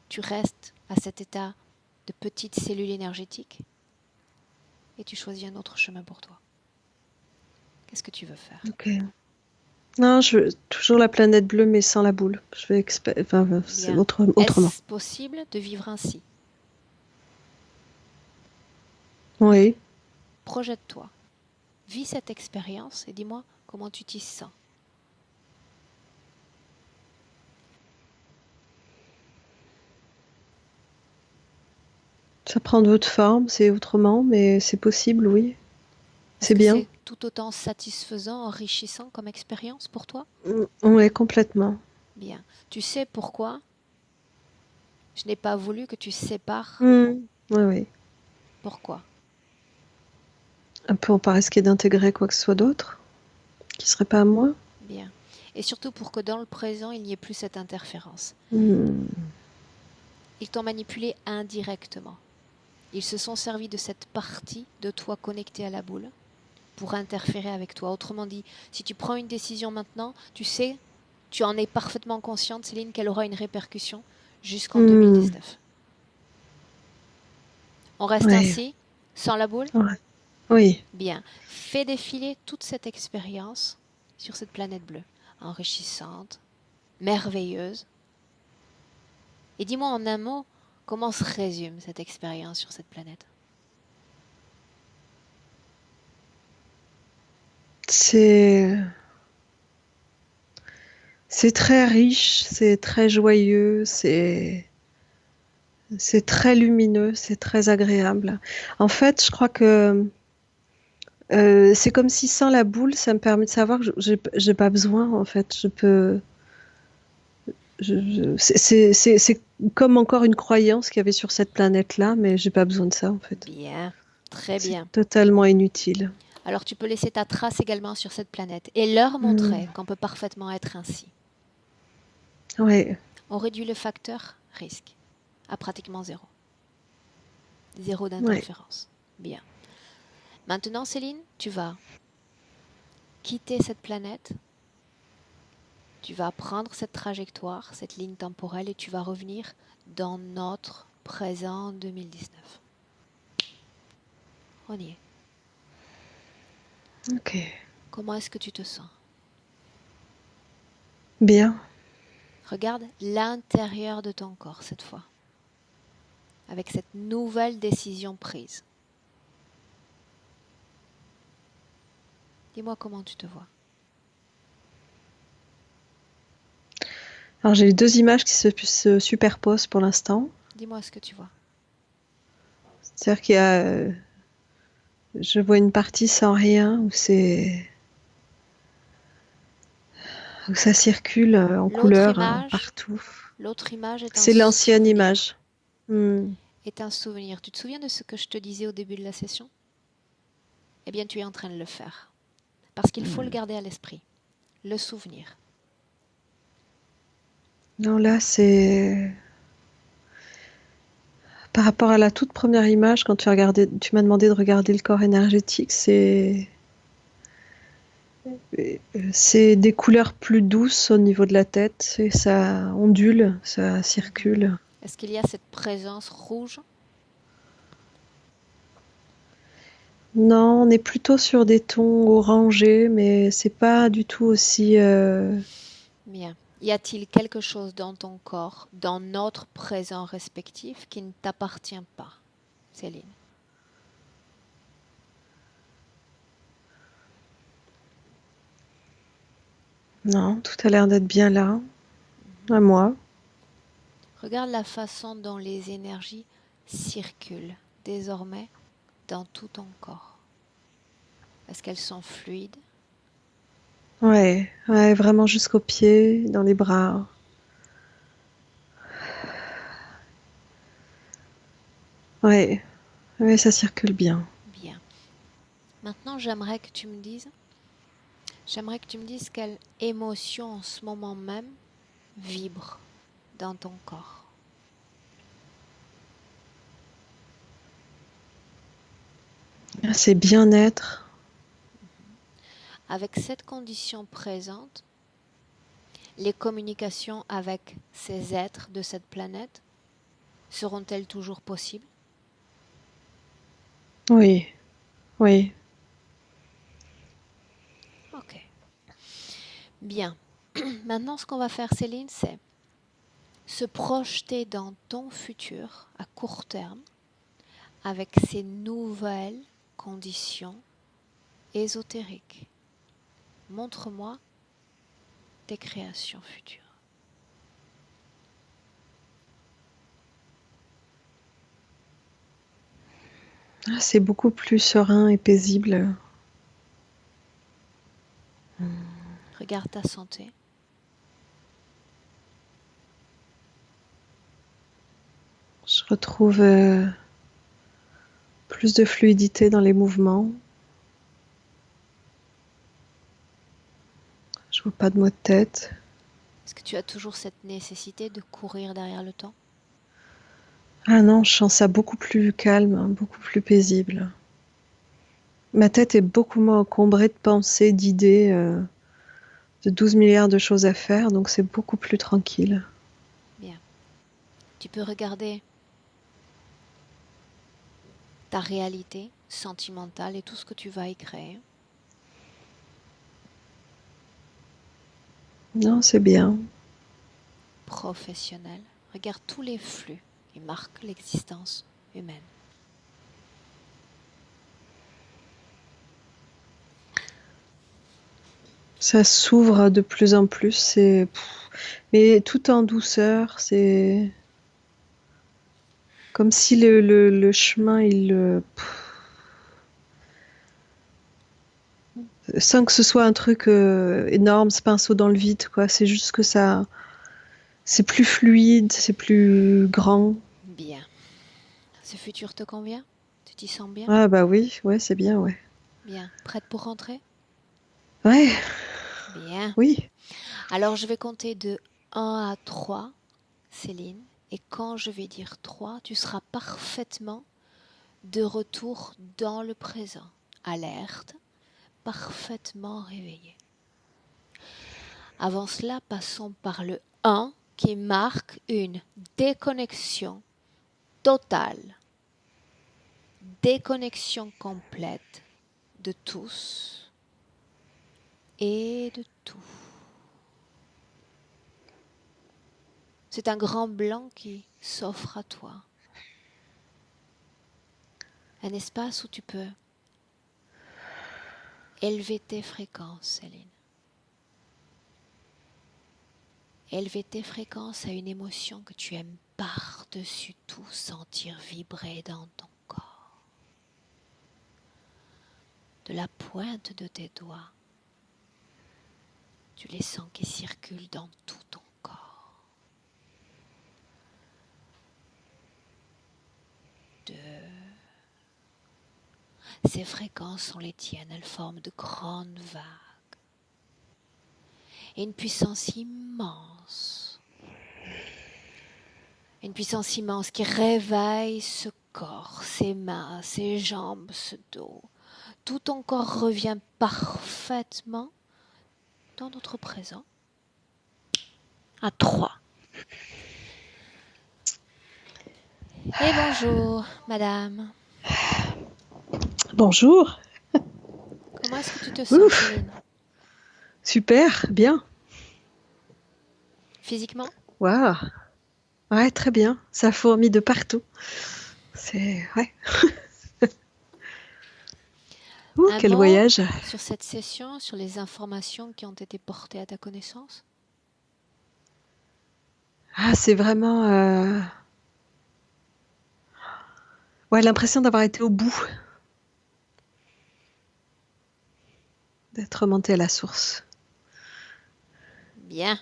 tu restes à cet état de petite cellule énergétique et tu choisis un autre chemin pour toi. Qu'est-ce que tu veux faire? Ok. Non, je veux toujours la planète bleue, mais sans la boule. Je vais enfin, c'est Bien. autrement. Est-ce possible de vivre ainsi? Oui. Projette-toi. Vis cette expérience et dis-moi comment tu t'y sens. Ça prend d'autres formes, c'est autrement, mais c'est possible, oui. Est-ce C'est que bien. c'est tout autant satisfaisant, enrichissant comme expérience pour toi? Oui, complètement. Bien. Tu sais pourquoi je n'ai pas voulu que tu sépares? Oui, oui. Pourquoi? Un peu, on pas risquer d'intégrer quoi que ce soit d'autre, qui serait pas à moi. Bien. Et surtout pour que dans le présent, il n'y ait plus cette interférence. Hmm, Ils t'ont manipulé indirectement. Ils se sont servis de cette partie de toi connectée à la boule pour interférer avec toi. Autrement dit, si tu prends une décision maintenant, tu sais, tu en es parfaitement consciente, Céline, qu'elle aura une répercussion jusqu'en hmm, 2019. On reste ouais, ainsi, sans la boule? ouais. Oui, Bien. Fais défiler toute cette expérience sur cette planète bleue, enrichissante, merveilleuse. Et dis-moi en un mot, comment se résume cette expérience sur cette planète? c'est c'est très riche, c'est très joyeux, c'est très lumineux, c'est très agréable. En fait, je crois que c'est comme si sans la boule, ça me permet de savoir que j'ai pas besoin, en fait. Je peux. C'est comme encore une croyance qu'il y avait sur cette planète-là, mais j'ai pas besoin de ça, en fait. Bien, très C'est bien. totalement inutile. Alors tu peux laisser ta trace également sur cette planète et leur Hmm. montrer qu'on peut parfaitement être ainsi. Ouais, On réduit le facteur risque à pratiquement zéro. Zéro ouais. d'interférence. Bien. Maintenant, Céline, tu vas quitter cette planète, tu vas prendre cette trajectoire, cette ligne temporelle et tu vas revenir dans notre présent 2019. On y est. Ok. Comment est-ce que tu te sens? Bien. Regarde l'intérieur de ton corps cette fois, avec cette nouvelle décision prise. Dis-moi comment tu te vois. Alors j'ai les deux images qui se superposent pour l'instant. Dis-moi ce que tu vois. C'est-à-dire qu'il y a, je vois une partie sans rien où ça circule en L'autre couleur image, partout. l'autre image est un C'est l'ancienne souvenir. image. Hmm. Est un souvenir. Tu te souviens de ce que je te disais au début de la session? Eh bien, tu es en train de le faire. Parce qu'il faut le garder à l'esprit, le souvenir. Non, là, c'est par rapport à la toute première image, quand tu m'as demandé de regarder le corps énergétique, c'est des couleurs plus douces au niveau de la tête et ça ondule, ça circule. Est-ce qu'il y a cette présence rouge? Non, on est plutôt sur des tons orangés, mais c'est pas du tout aussi. Bien. Y a-t-il quelque chose dans ton corps, dans notre présent respectif, qui ne t'appartient pas, Céline? Non, tout a l'air d'être bien là, à moi. Regarde la façon dont les énergies circulent désormais dans tout ton corps. Est-ce qu'elles sont fluides? Ouais, ouais, vraiment jusqu'aux pieds, dans les bras. Ouais, ouais, ça circule bien. Bien. Maintenant, j'aimerais que tu me dises quelle émotion en ce moment même vibre dans ton corps. C'est bien-être. Avec cette condition présente, les communications avec ces êtres de cette planète seront-elles toujours possibles? Oui, oui. Ok. Bien. Maintenant, ce qu'on va faire, Céline, c'est se projeter dans ton futur à court terme avec ces nouvelles conditions ésotériques. Montre-moi tes créations futures. Ah, c'est beaucoup plus serein et paisible. Regarde ta santé. Je retrouve plus de fluidité dans les mouvements. Je vois pas de maux de tête. Est-ce que tu as toujours cette nécessité de courir derrière le temps? Ah non, je sens ça beaucoup plus calme, hein, beaucoup plus paisible. Ma tête est beaucoup moins encombrée de pensées, d'idées, de 12 milliards de choses à faire, donc c'est beaucoup plus tranquille. Bien. Tu peux regarder ta réalité sentimentale et tout ce que tu vas y créer. Non, c'est bien. Professionnel. Regarde tous les flux qui marquent l'existence humaine. Ça s'ouvre de plus en plus, mais tout en douceur, c'est comme si le chemin, sans que ce soit un truc énorme, c'est pas un saut dans le vide, quoi. C'est juste que c'est plus fluide, c'est plus grand. Bien. Ce futur te convient? Tu t'y sens bien? Ah bah oui, ouais, c'est bien, ouais. Bien. Prête pour rentrer? Ouais, Bien. oui. Alors je vais compter de 1 à 3, Céline. Et quand je vais dire 3, tu seras parfaitement de retour dans le présent. Alerte, parfaitement réveillé. Avant cela, passons par le 1 qui marque une déconnexion totale, déconnexion complète de tous et de tout. C'est un grand blanc qui s'offre à toi. Un espace où tu peux élever tes fréquences, Céline. Élever tes fréquences à une émotion que tu aimes par-dessus tout sentir vibrer dans ton corps. De la pointe de tes doigts, tu les sens qui circulent dans tout ton corps. Ces fréquences sont les tiennes, elles forment de grandes vagues. Et une puissance immense. Une puissance immense qui réveille ce corps, ses mains, ses jambes, ce dos. Tout ton corps revient parfaitement dans notre présent. À 3. Et bonjour, madame. Bonjour. Comment est-ce que tu te sens, Ouf. Céline? Super, bien. Physiquement? Waouh. Ouais, très bien. Ça fourmille de partout. C'est... Ouais. Un Quel mot voyage. sur cette session, sur les informations qui ont été portées à ta connaissance? Ah, c'est vraiment... Ouais, l'impression d'avoir été au bout. D'être remonté à la source. Bien.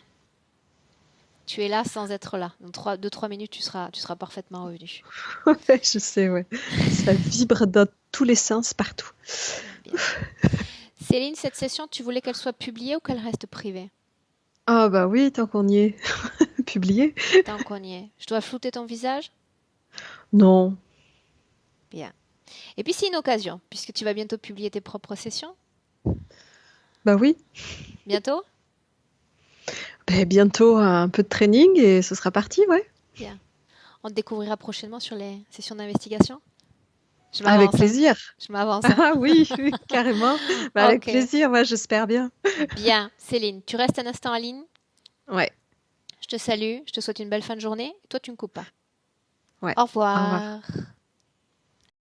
Tu es là sans être là. Dans 2-3 minutes, tu seras parfaitement revenu. Ouais, je sais, ouais. Ça vibre dans tous les sens, partout. Bien. Céline, cette session, tu voulais qu'elle soit publiée ou qu'elle reste privée? Ah bah oui, tant qu'on y est. Publié? Tant qu'on y est. Je dois flouter ton visage? Non. Bien. Et puis c'est une occasion, puisque tu vas bientôt publier tes propres sessions. Bah oui. Bientôt? Ben, bientôt un peu de training et ce sera parti, ouais. Bien. On te découvrira prochainement sur les sessions d'investigation? Je Avec m'avance, hein. plaisir. Je m'avance, hein. Ah oui, oui, carrément. Bah, avec Ok. plaisir, moi j'espère bien. Bien. Céline, tu restes un instant en ligne. Ouais. Je te salue, je te souhaite une belle fin de journée. Toi, tu ne coupes pas. Ouais. Au Au revoir. revoir.